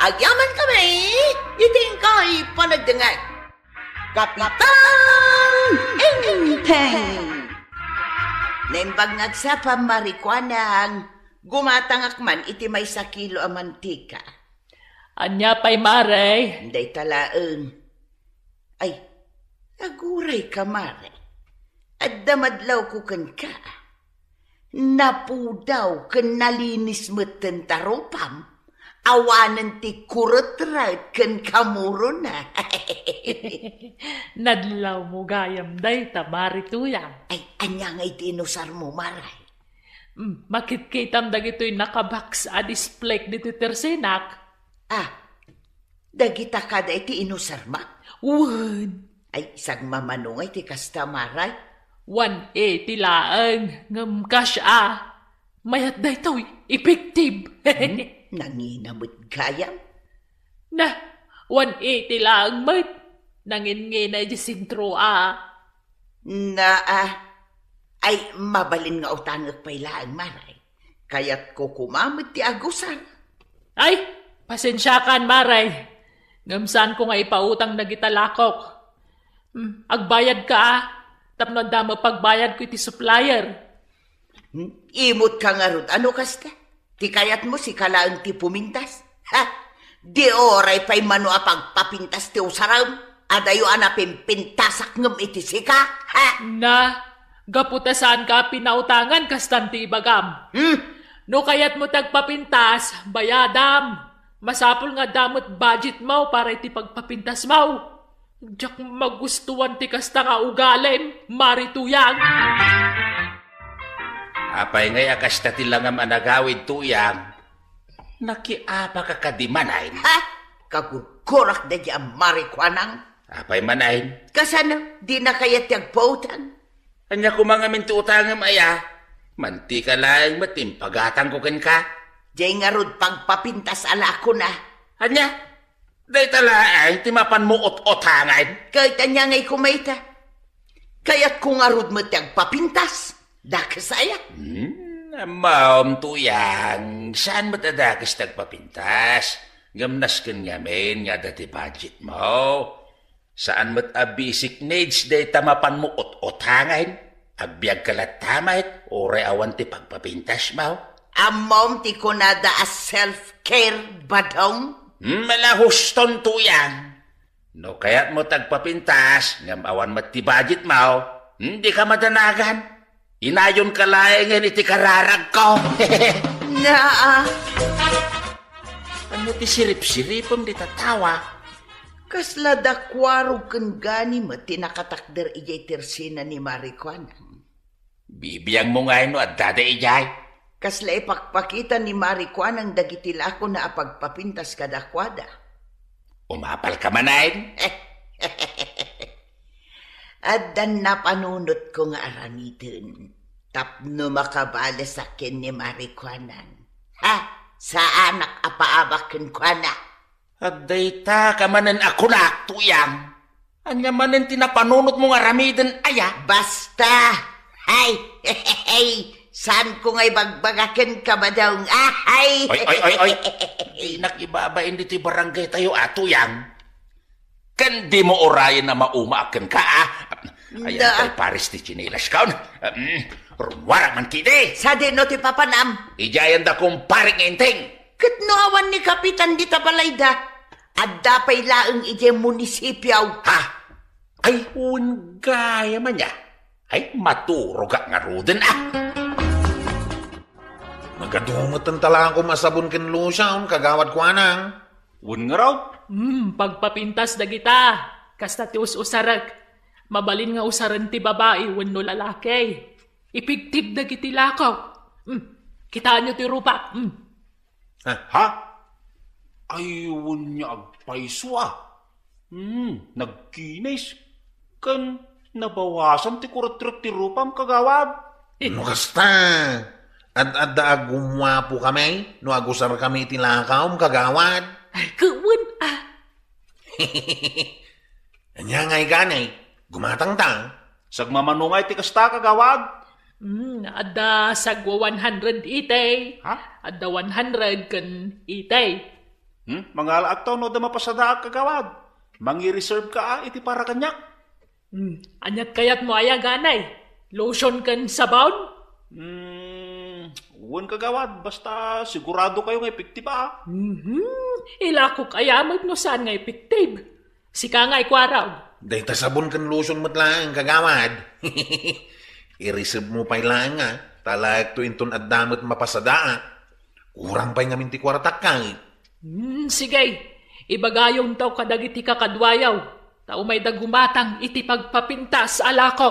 Speaker 8: Agyaman kami, iting kay panagdangag. Kapitan Enteng. Naimbag nagsapa marikwanang, gumatangak man iti may 1 kilo ang mantika.
Speaker 3: Anya pa'y Maray.
Speaker 8: Hindi talaang. Ay, aguray ka, Maray. At damadlaw ko kan ka. Napudaw kan nalinis mo taropam. Awanan ti kurutrat kan kamuro na.
Speaker 3: Nadlaw mo gayam day tamari tuyang.
Speaker 8: Ay, anya nga itinusar mo, Maray.
Speaker 3: Makitkitam dagito'y nakabox a display dito tersinak.
Speaker 8: Dagita kada iti inusar ma?
Speaker 3: Wan.
Speaker 8: Ay, isang mamanungay ti kasta, Maray.
Speaker 3: 180 laang ngam cash mayat day to'y effective.
Speaker 8: Nanginamot gayam?
Speaker 3: Na, 180 laang mat. Nangin-ngina di sintro
Speaker 8: Ay, mabalin nga utangag pa'y laang, Maray. Kaya't ko kumamit ti agusan.
Speaker 3: Ay, pasensyakan, Maray. Ngamsaan ko nga ipautang na gitalakok. Agbayad ka tapno damo pagbayad ko iti supplier.
Speaker 8: Imot ka nga rod. Ano kasta? Ti kayat mo si kalaang ti pumintas? Di oray pa'y mano pagpapintas ti usaram. Adayo anapin pintasak ngam iti sika.
Speaker 3: Na, gaputasan ka pinautangan kastanti bagam. No kayat mo tagpapintas, bayadam. Masapul nga damot budget mo para iti pagpapintas mo. Diyak magustuhan ti kasta nga ugalim, marituyang.
Speaker 7: Apay ngay akasta ti langam anagawid tuyang. Nakiapa ka kadimanay.
Speaker 8: Kagukurak na diyang marikwanang.
Speaker 7: Apay manay.
Speaker 8: Kasano, di na kaya tiyag pautan?
Speaker 7: Anya kumangamin ti utangam aya. Manti ka lang matimpagatang ko ken ka.
Speaker 8: Diyay nga rod pagpapintas ala ko na.
Speaker 7: Anya? Day talaang timapan mo ot-otangan.
Speaker 8: Kahit anya ngay kumaita. Kaya't kung arod mo tiyag papintas, dakasaya.
Speaker 7: Maom tuyang, saan mo tadakas tagpapintas? Gamnas kan ngamin nga dati budget mo. Saan mo't basic needs day tamapan mo ot-otangan? Agbiag kalat tamay, oray awan ti pagpapintas mo.
Speaker 8: Amom ti kunada as self-care badong?
Speaker 7: Malahuston tuyang. No kaya't mo tagpapintas, ngam awan ti budget mo, hindi ka madanagan. Inayon ka laing iti kararag ko. Ano ti sirip-siripom di tatawa?
Speaker 8: Kasla dakwaro ken gani mo tinakatakder ijay tersina ni Marikwanang.
Speaker 7: Bibiyang mo nga no at dada ijay.
Speaker 8: Kasla ipakpakita ni Marikwanang dagitila ko na apagpapintas kadakwada.
Speaker 7: Umapal ka manayin?
Speaker 8: At dan napanunot ko nga aramitin. Tapno makabala sa akin ni Marikwanang. sa anak apaabakan ko na.
Speaker 7: At dayta ka manan ako na, tuyang. Anya manan tinapanunot mo nga ramiden aya.
Speaker 8: Basta, hay, saan ko nga'y bagbagakin ka ba daw? Ay.
Speaker 7: Nakibabain dito yung barangay tayo, tuyang. Kan di mo orayan na maumaakan ka, Ayan tayo pares ti chinilas ka. Rumwara man kiti.
Speaker 8: Sa dino ti papanam.
Speaker 7: Ijayan da kong paring enteng.
Speaker 8: Katnoawan ni Kapitan di tabalayda. Adda pa'y laang ije munisipyaw.
Speaker 7: Ha? Ay, gaya man niya. Ay, maturog nga ruden
Speaker 5: Nagadumot ang talaan ko masabon kin Lucian, kagawad ko anang.
Speaker 7: Nga raw.
Speaker 3: Pagpapintas da kita. Kasta ti usarag. Mabalin nga usaran ti babae wenno lalaki. Ipigtib da kiti lakaw. Kitaan nyo ti rupa.
Speaker 7: Ha? Ayun niya agpaiso Nagkinis. Kan nabawasan ti kurat-kurat ti rupam kagawad.
Speaker 5: No kasta. At agumwapo kami. No agusar kami ti lakaw kagawad.
Speaker 3: Kawan
Speaker 5: Anya ngay ganay. Gumatang ta.
Speaker 7: Sagmamanungay ti kasta kagawad.
Speaker 3: Adda sagwa 100 itay.
Speaker 7: Ha?
Speaker 3: Adda 100 kan itay.
Speaker 7: Mga alaaktaw no da mapasada kagawad. Mangi-reserve ka iti para kanyak.
Speaker 3: Anyat kayat mo aya ganay. Lotion kan sabaw?
Speaker 7: Uwan kagawad. Basta sigurado kayo nga epektiba
Speaker 3: Ilako kayamag no saan nga epektiv. Sika nga ikwaraw.
Speaker 5: Dahil sabon kan lotion mo't lang, kagawad. I-reserve mo pa lang Talag to inton at damot mapasada Kurang pa'y ngamin ti kwartak kay.
Speaker 3: Sige, ibagayon taw kadagiti kakadwayaw. Tao may dagumatang iti pagpapintas alako.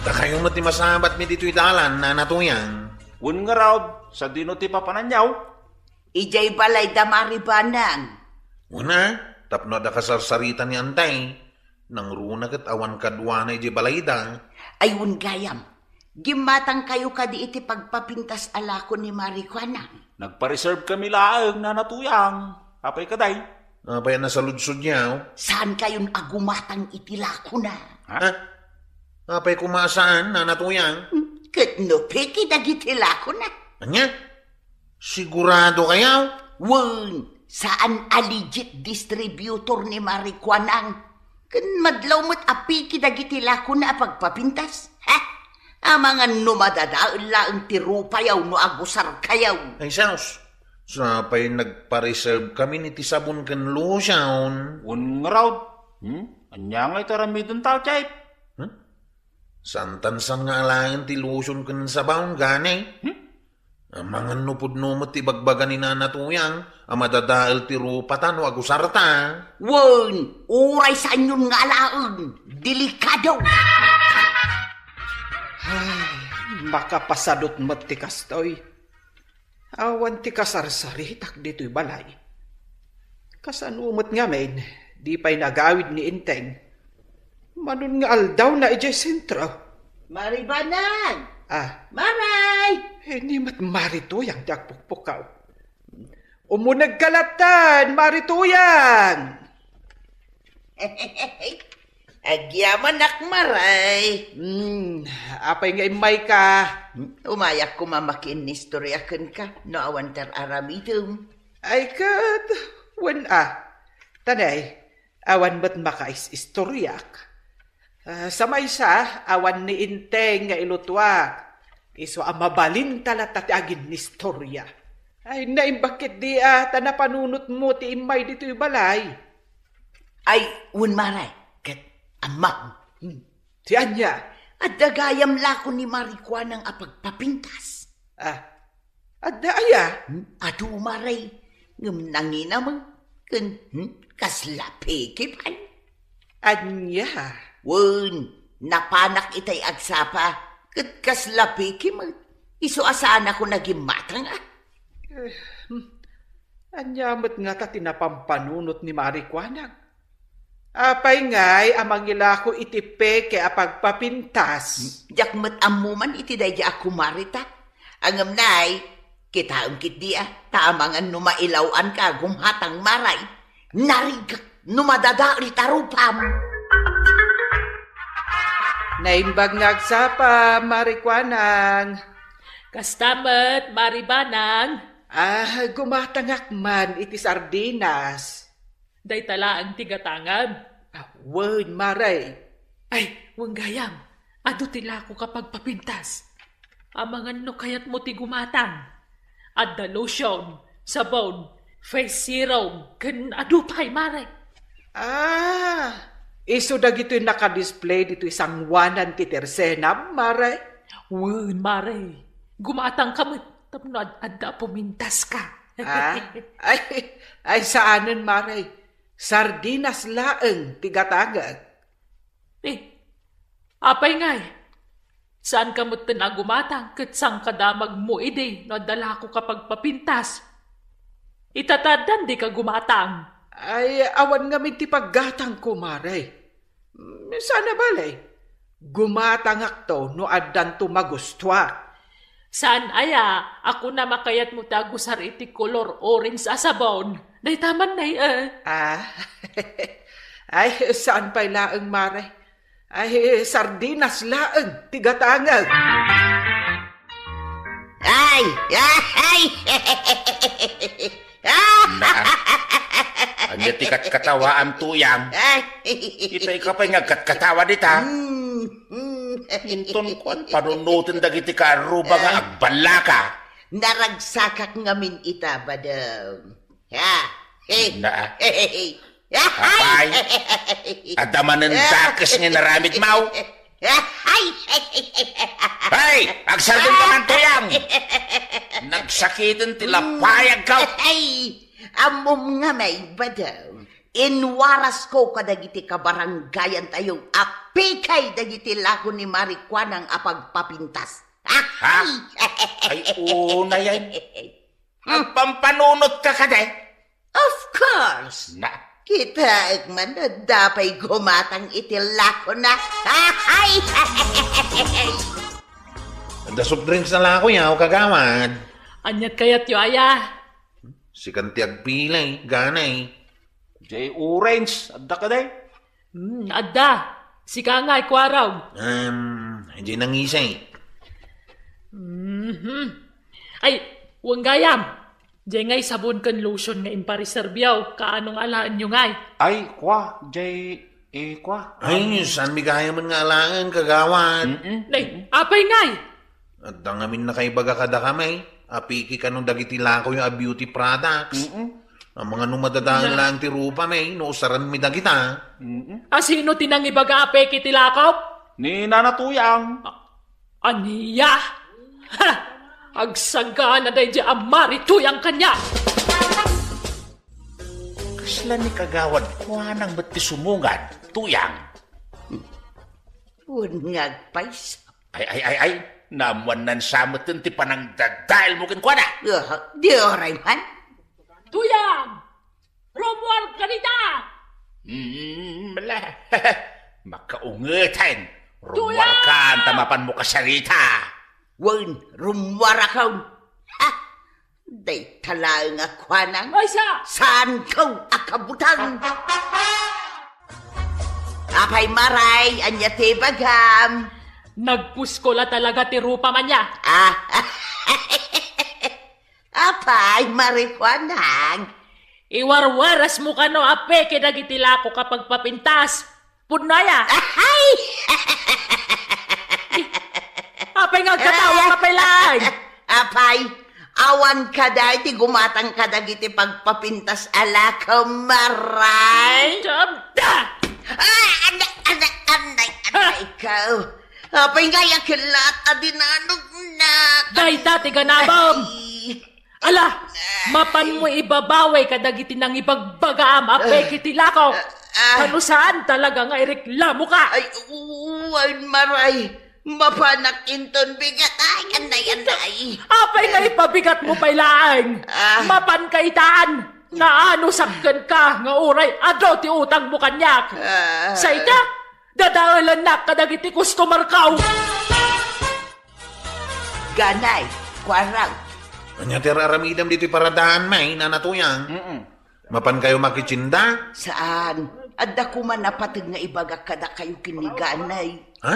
Speaker 5: Kayo mo ti masabat mi dito italan na natuyang.
Speaker 7: Nga raw, sa dino ti papananyaw.
Speaker 8: Ijay balay da maribanang.
Speaker 5: Una, tapno da kasarsarita ni Antay. Nang runa kat awan kadwa na ijay balay da.
Speaker 8: Ayun gayam. Gimatang kayo kadi iti pagpapintas alako ni Marijuana.
Speaker 7: Nagpa-reserve kami laang na natuyang. Apay kaday.
Speaker 5: Apay na sa ludsod niya.
Speaker 8: Saan kayon agumatang itilako na?
Speaker 5: Ha? Apay kumasaan na natuyang?
Speaker 8: Katno peki dagitilako na.
Speaker 5: Anya? Sigurado kayaw?
Speaker 8: Wen, saan aligit distributor ni Marijuanang? Kan madlaw mo't apiki dagitilako na pagpapintas? Ha? Amangan no madadaal laang tirupayaw no agusar kayaw.
Speaker 5: Ay, Saus. Sapay nagpa-reserve kami ni tisabon kan Lucian.
Speaker 7: Nga raw. Anya nga itaramidon tao, chay.
Speaker 5: Santansan nga alayan ti Lucian kan sabaw ganay. Amangan no pudno mo't ibagbaga ni nanatuyang. Amadadaal ti rupatan no agusar ta.
Speaker 8: Wen, uray sa inyon nga alaang. Delikado.
Speaker 2: Makapasadot mo't ti kastoy. Awan ti kasarsari tak dito'y balay. Kasanumot nga men, di pa'y nagawid ni Inteng. Manun nga aldaw na ijay sentro.
Speaker 8: Maribanang!
Speaker 2: Maray! Ni mat marituyang ti agpukpukaw. Umunag kalatan, marituyang!
Speaker 8: Agyaman akmaray.
Speaker 2: Apay nga imay ka.
Speaker 8: Umayak ko mamakin ni istoryakan ka. No awan tar aramidum.
Speaker 2: Ay kat, tanay, awan ba't makais-istoryak. Sa maysa, awan ni Inteng nga ilutwak. Iso mabalin talatati agin ni istorya. Ay naimbakit di tanapanunot mo ti imay dito'y balay.
Speaker 8: Ay, maray. Amam.
Speaker 2: Ti anya?
Speaker 8: At dagayam lako ni Marijuana ng apagpapintas.
Speaker 2: Adda aya?
Speaker 8: Adu maray. Ngam nangina mo. Kaslapi kipay.
Speaker 2: Anya?
Speaker 8: Wen, napanak itay agsapa. Kat kaslapi kipay. Iso asaan ako naging matang
Speaker 2: Anya mo't nga ta tinapampanunot ni Marijuana. Apay ngay, amang ila ko itipe kaya pagpapintas.
Speaker 8: Jak met amuman iti day ako marita. Angam nay, kita angkit dia, tamangan numailawan ka gumhatang maray, narigak numadadari tarupam.
Speaker 2: Naimbag ngagsapa, Marikwanang.
Speaker 3: Kastamet, Maribanang.
Speaker 2: Gumatangak man iti sardinas.
Speaker 3: Day tala ang tigatangan.
Speaker 2: Wen, Maray.
Speaker 3: Ay, wanggayam. Ado tila ko kapag papintas. Amangan no kayat mo ti gumatang. Adda lotion, sabon, face serum, kan ado pa'y Maray.
Speaker 2: Iso dagito yung nakadisplay dito isang 1 ti tersenam, Maray.
Speaker 3: Wen, Maray. Gumatang kamot. Tapno adda pumintas ka.
Speaker 2: Ay saanan, Maray. Sardinas laeng tigatagad.
Speaker 3: Apay ngay. Saan ka mo gumatang kat sang kadamag mo ide no dala ko kapag papintas. Itatadan di ka gumatang.
Speaker 2: Ay awan nga ti paggatang ko, Maray. Sana balay. Gumatang akto no addan tumagustwa.
Speaker 3: Saan aya? Ako na makayat mo tagusar iti color orange sa sabon. Day taman na
Speaker 2: Ay, saan pa'y laeng, Maray? Ay, sardinas laeng, tigatangag.
Speaker 8: Ay!
Speaker 7: Anya ti katkatawaan tuyang. Ito ikapay nga katkatawa dita. Hinton ko, panunutin dagiti ka aruba nga agbala ka.
Speaker 8: Naragsakak ngamin ita, badam.
Speaker 7: Apay, adamanan dakes nga naramid mau. Hey, agsardin ka man tuyang. Nagsakitin tilapayag ka.
Speaker 8: Amom nga may, badam. Inwaras ko kadagiti kabaranggayan tayo apikay dagiti lako ni Marikwanang apagpapintas.
Speaker 7: Ay, una yan. Pampanunot ka kaday?
Speaker 8: Of course. Kita ekman na dapay gumatang iti lako na.
Speaker 5: Da soft drinks na lako yaw, kagawad.
Speaker 3: Anyat kayat yo aya.
Speaker 5: Si kantiag pilay, ganay.
Speaker 7: Jay orange, adda ka day?
Speaker 3: Adda. Si kangay kwaraw.
Speaker 5: Hindi nangisay.
Speaker 3: Ay, wanggayam. Jay ngay sabon kan lotion nga impariserbyaw. Kaanong alaan nyo ngay?
Speaker 7: Ay, kwa. Jay, kwa.
Speaker 5: Ay, saan mi kaya man nga alangan, kagawad?
Speaker 3: Nay, apay ngay.
Speaker 5: At dangamin na kay baga kada kamay. Apiki ka nung dagiti lako yung beauty products. Ang mga numadadaan lang ti rupa may, noosaran mi dagita.
Speaker 3: Sino tinang ibaga ape kitilakaw?
Speaker 7: Ni Nanatuyang.
Speaker 3: Aniya? Ha! Agsaga na day di amari tuyang kanya.
Speaker 7: Kasla ni kagawad ko nang ba't ti sumungad, tuyang?
Speaker 8: Unngag paisa.
Speaker 7: Ay. Namuan samot ti panang dadail mo kin kwa na.
Speaker 8: Di oray man.
Speaker 3: Tuyang! Romual ka nita!
Speaker 7: Mala. Makaungetan. Romual ka, tamapan mo kasarita.
Speaker 8: Wan, rumwarakaw. Ha! Day talaang akwanang.
Speaker 3: Ay sa!
Speaker 8: Saan kau akabutan? Apay Maray, anya te bagam.
Speaker 3: Nagpuskola talaga ti rupa man niya.
Speaker 8: Apay, Marikwanang.
Speaker 3: Iwarwaras mo ka no ape kinagitila ko kapag papintas. Punaya.
Speaker 8: Ay!
Speaker 3: Apay nga katawa kapay lang.
Speaker 8: Apay, awan ka dahi ti gumatang ka dagiti pagpapintas ala ka Maray.
Speaker 3: Jabda!
Speaker 8: Anay, ikaw. Apay nga yakilat adinanog na.
Speaker 3: Day tati ganabam. Ala, mapan mo ibabaway kadagiti nang ibagbagaam ape kitilakaw. Ano saan talaga nga ireklamo ka?
Speaker 8: Ay, uwan Maray. Mapanak inton bigat. Ay, anay.
Speaker 3: Apay nga ipabigat mo pailaan. Mapan kaitaan. Nga ano sakgan ka nga uray. Ado ti utang mo kanyak. Sa ita? Dadalan na kadagiti customer kaw.
Speaker 8: Ganay, kwaraw.
Speaker 5: Anya tiraramidam dito'y paradaan may nanatuyang. Mapan kayo makichinda?
Speaker 8: Saan? Adda ko man napatid nga ibaga kada kayo kiniganay.
Speaker 5: Ha?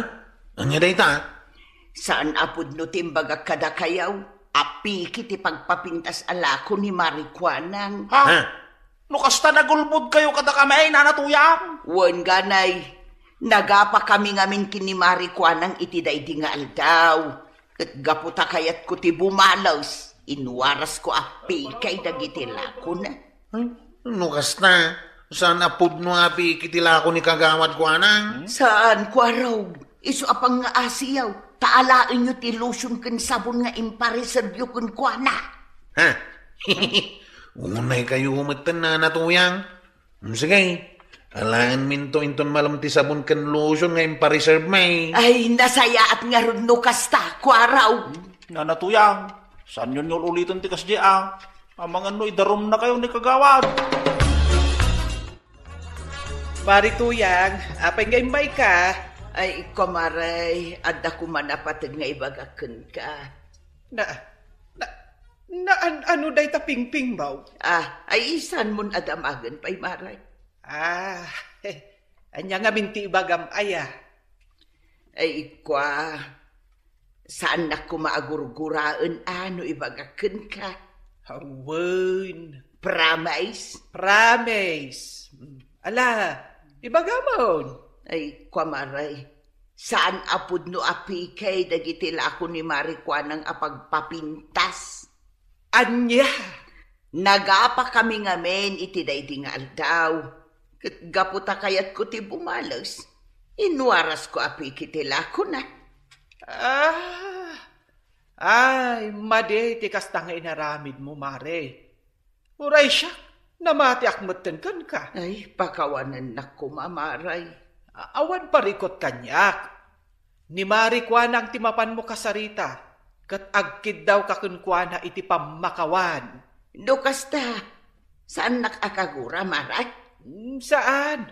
Speaker 5: Anya day ta?
Speaker 8: Saan apod no timbaga kada kayaw? Api kiti pagpapintas alako ni Marikwanang.
Speaker 7: Ha? Nukasta nagulbod kayo kada kamay, nanatuyang.
Speaker 8: Wan ganay. Nagapa kami ngamin kini Marikwanang itiday di nga aldaw. At gaputa kayat ko ti bumalaws. Inwaras ko api kay dagiti lako na.
Speaker 5: Nukasta? Saan apod no api kitila ko ni kagawad ko anang?
Speaker 8: Saan kwaraw? Isu apang nga asiyaw. Taalain nyo ti lotion kan sabon nga impareservyo kun kuana.
Speaker 5: Ha? Unay kayo humatan na natuyang. Sige. Alaan minto inton malam ti sabon kan lotion nga impareserve may.
Speaker 8: Ay, nasaya at nga rin no kasta, kwaraw.
Speaker 7: Nanatuyang. Saan yun yung ulitin ti kasdi Amang ano, idarom na kayo ni kagawad.
Speaker 2: Marituyang, apay nga imbay ka.
Speaker 8: Ay, kumaray, adda ko manapatid nga ibagakan ka.
Speaker 2: Ano day ta pingping baw?
Speaker 8: Ay isan mon adamagan pay maray.
Speaker 2: Anya nga minti ibagam aya.
Speaker 8: Ay, saan na ko maagurguraan ano ibagakan ka?
Speaker 2: Hawen.
Speaker 8: Promise?
Speaker 2: Promise. Ala, ibagamon.
Speaker 8: Ay, kumaray. Saan apod no api kay dagitila ako ni Marikwanang apagpapintas?
Speaker 2: Anya?
Speaker 8: Nagapa kami ngamen itiday di nga aldaw. Gaputa kayat ko ti bumalas. Inwaras ko api kitila ko na.
Speaker 2: Ay, made, tikas nga inaramid mo, mare. Uray siya, namati akmatan kan ka.
Speaker 8: Ay, pakawanan na ko, mamaray.
Speaker 2: Awan parikot kanyak. Ni Marikwanang timapan mo kasarita, kat agkid daw kakunkwana iti pamakawan.
Speaker 8: Kasta, saan nakakagura, maray?
Speaker 2: Saan?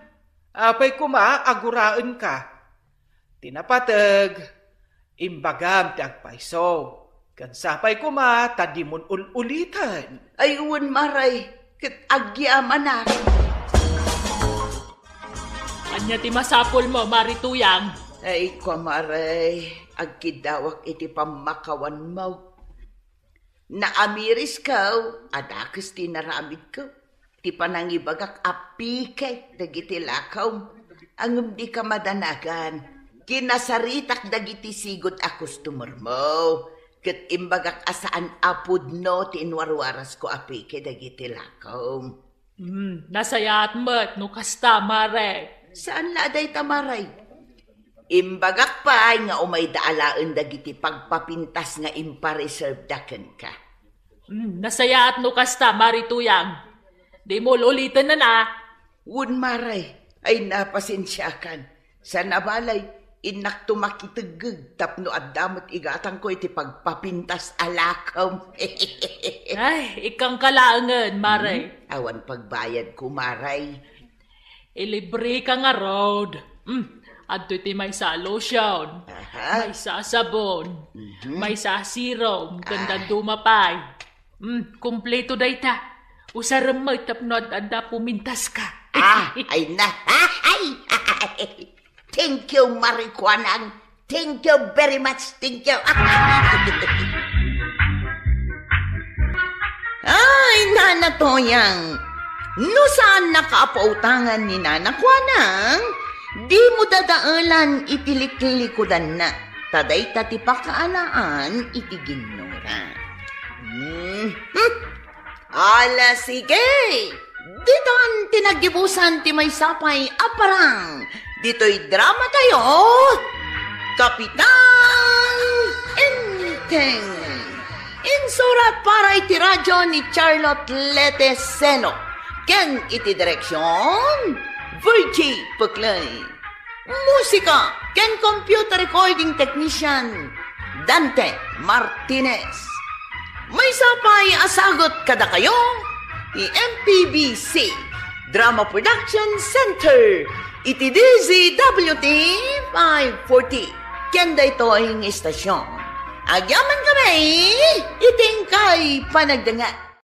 Speaker 2: Apay kuma, aguraan ka. Tinapatag, imbagam ti agpaiso. Kan sapay kuma, tadimon ulitan.
Speaker 8: Ay, uwan maray, kat agyaman na.
Speaker 3: Anya ti masapol mo, Marituyang.
Speaker 8: Ay, kumaray, agkidawak iti pamakawan mo. Naamiris ka, adakas ti naramid ko. Ti panangibagak api kay dagiti lakaw. Angum di ka madanagan. Kinasaritak dagiti sigot a customer mo. Kat imbagak asaan apod no ti inwarwaras ko api kay dagiti lakaw.
Speaker 3: Nasayaat mo't no kasta, mare.
Speaker 8: Saan laday tamaray? Imbagak pa nga umay daalaan dagiti pagpapintas nga impareserve daken ka.
Speaker 3: Nasayaat no kasta, Marituyang. Di mo ulitin na.
Speaker 8: Wun maray, ay napasensyakan. Sa nabalay, inak tumakitagag tapno at damot igatang ko iti pagpapintas alakaw.
Speaker 3: Ay, ikang kalaangan, maray.
Speaker 8: Awan pagbayad ko, maray.
Speaker 3: Ilibre ka nga road. Adto iti may sa lotion, may sa sabon, may sa serum, ganda dumapay. Kompleto day ta. Usaram mo tapnod anda pumintas ka.
Speaker 8: Ay na. Thank you, Marikwanang. Thank you very much. Thank you. Ay, Nana Toyang. No saan nakapautangan ni Nana Kwanang, di mo dadaalan itilik-likodan na. Taday tatipakaalaan itiginura. Ala, sige. Dito ang tinagibusan ti may sapay aparang. Dito'y drama tayo. Kapitan Enteng. Insurat para iti radyo ni Charlotte Lete Seno. Ken iti direksyon, Virgie Puklay. Musika, ken computer recording technician, Dante Martinez. May sapay asagot kada kayo, MPBC Drama Production Center, iti DZWT 540. Kenda ito ang istasyon.
Speaker 1: Agyaman kami, iting kay panagdanga.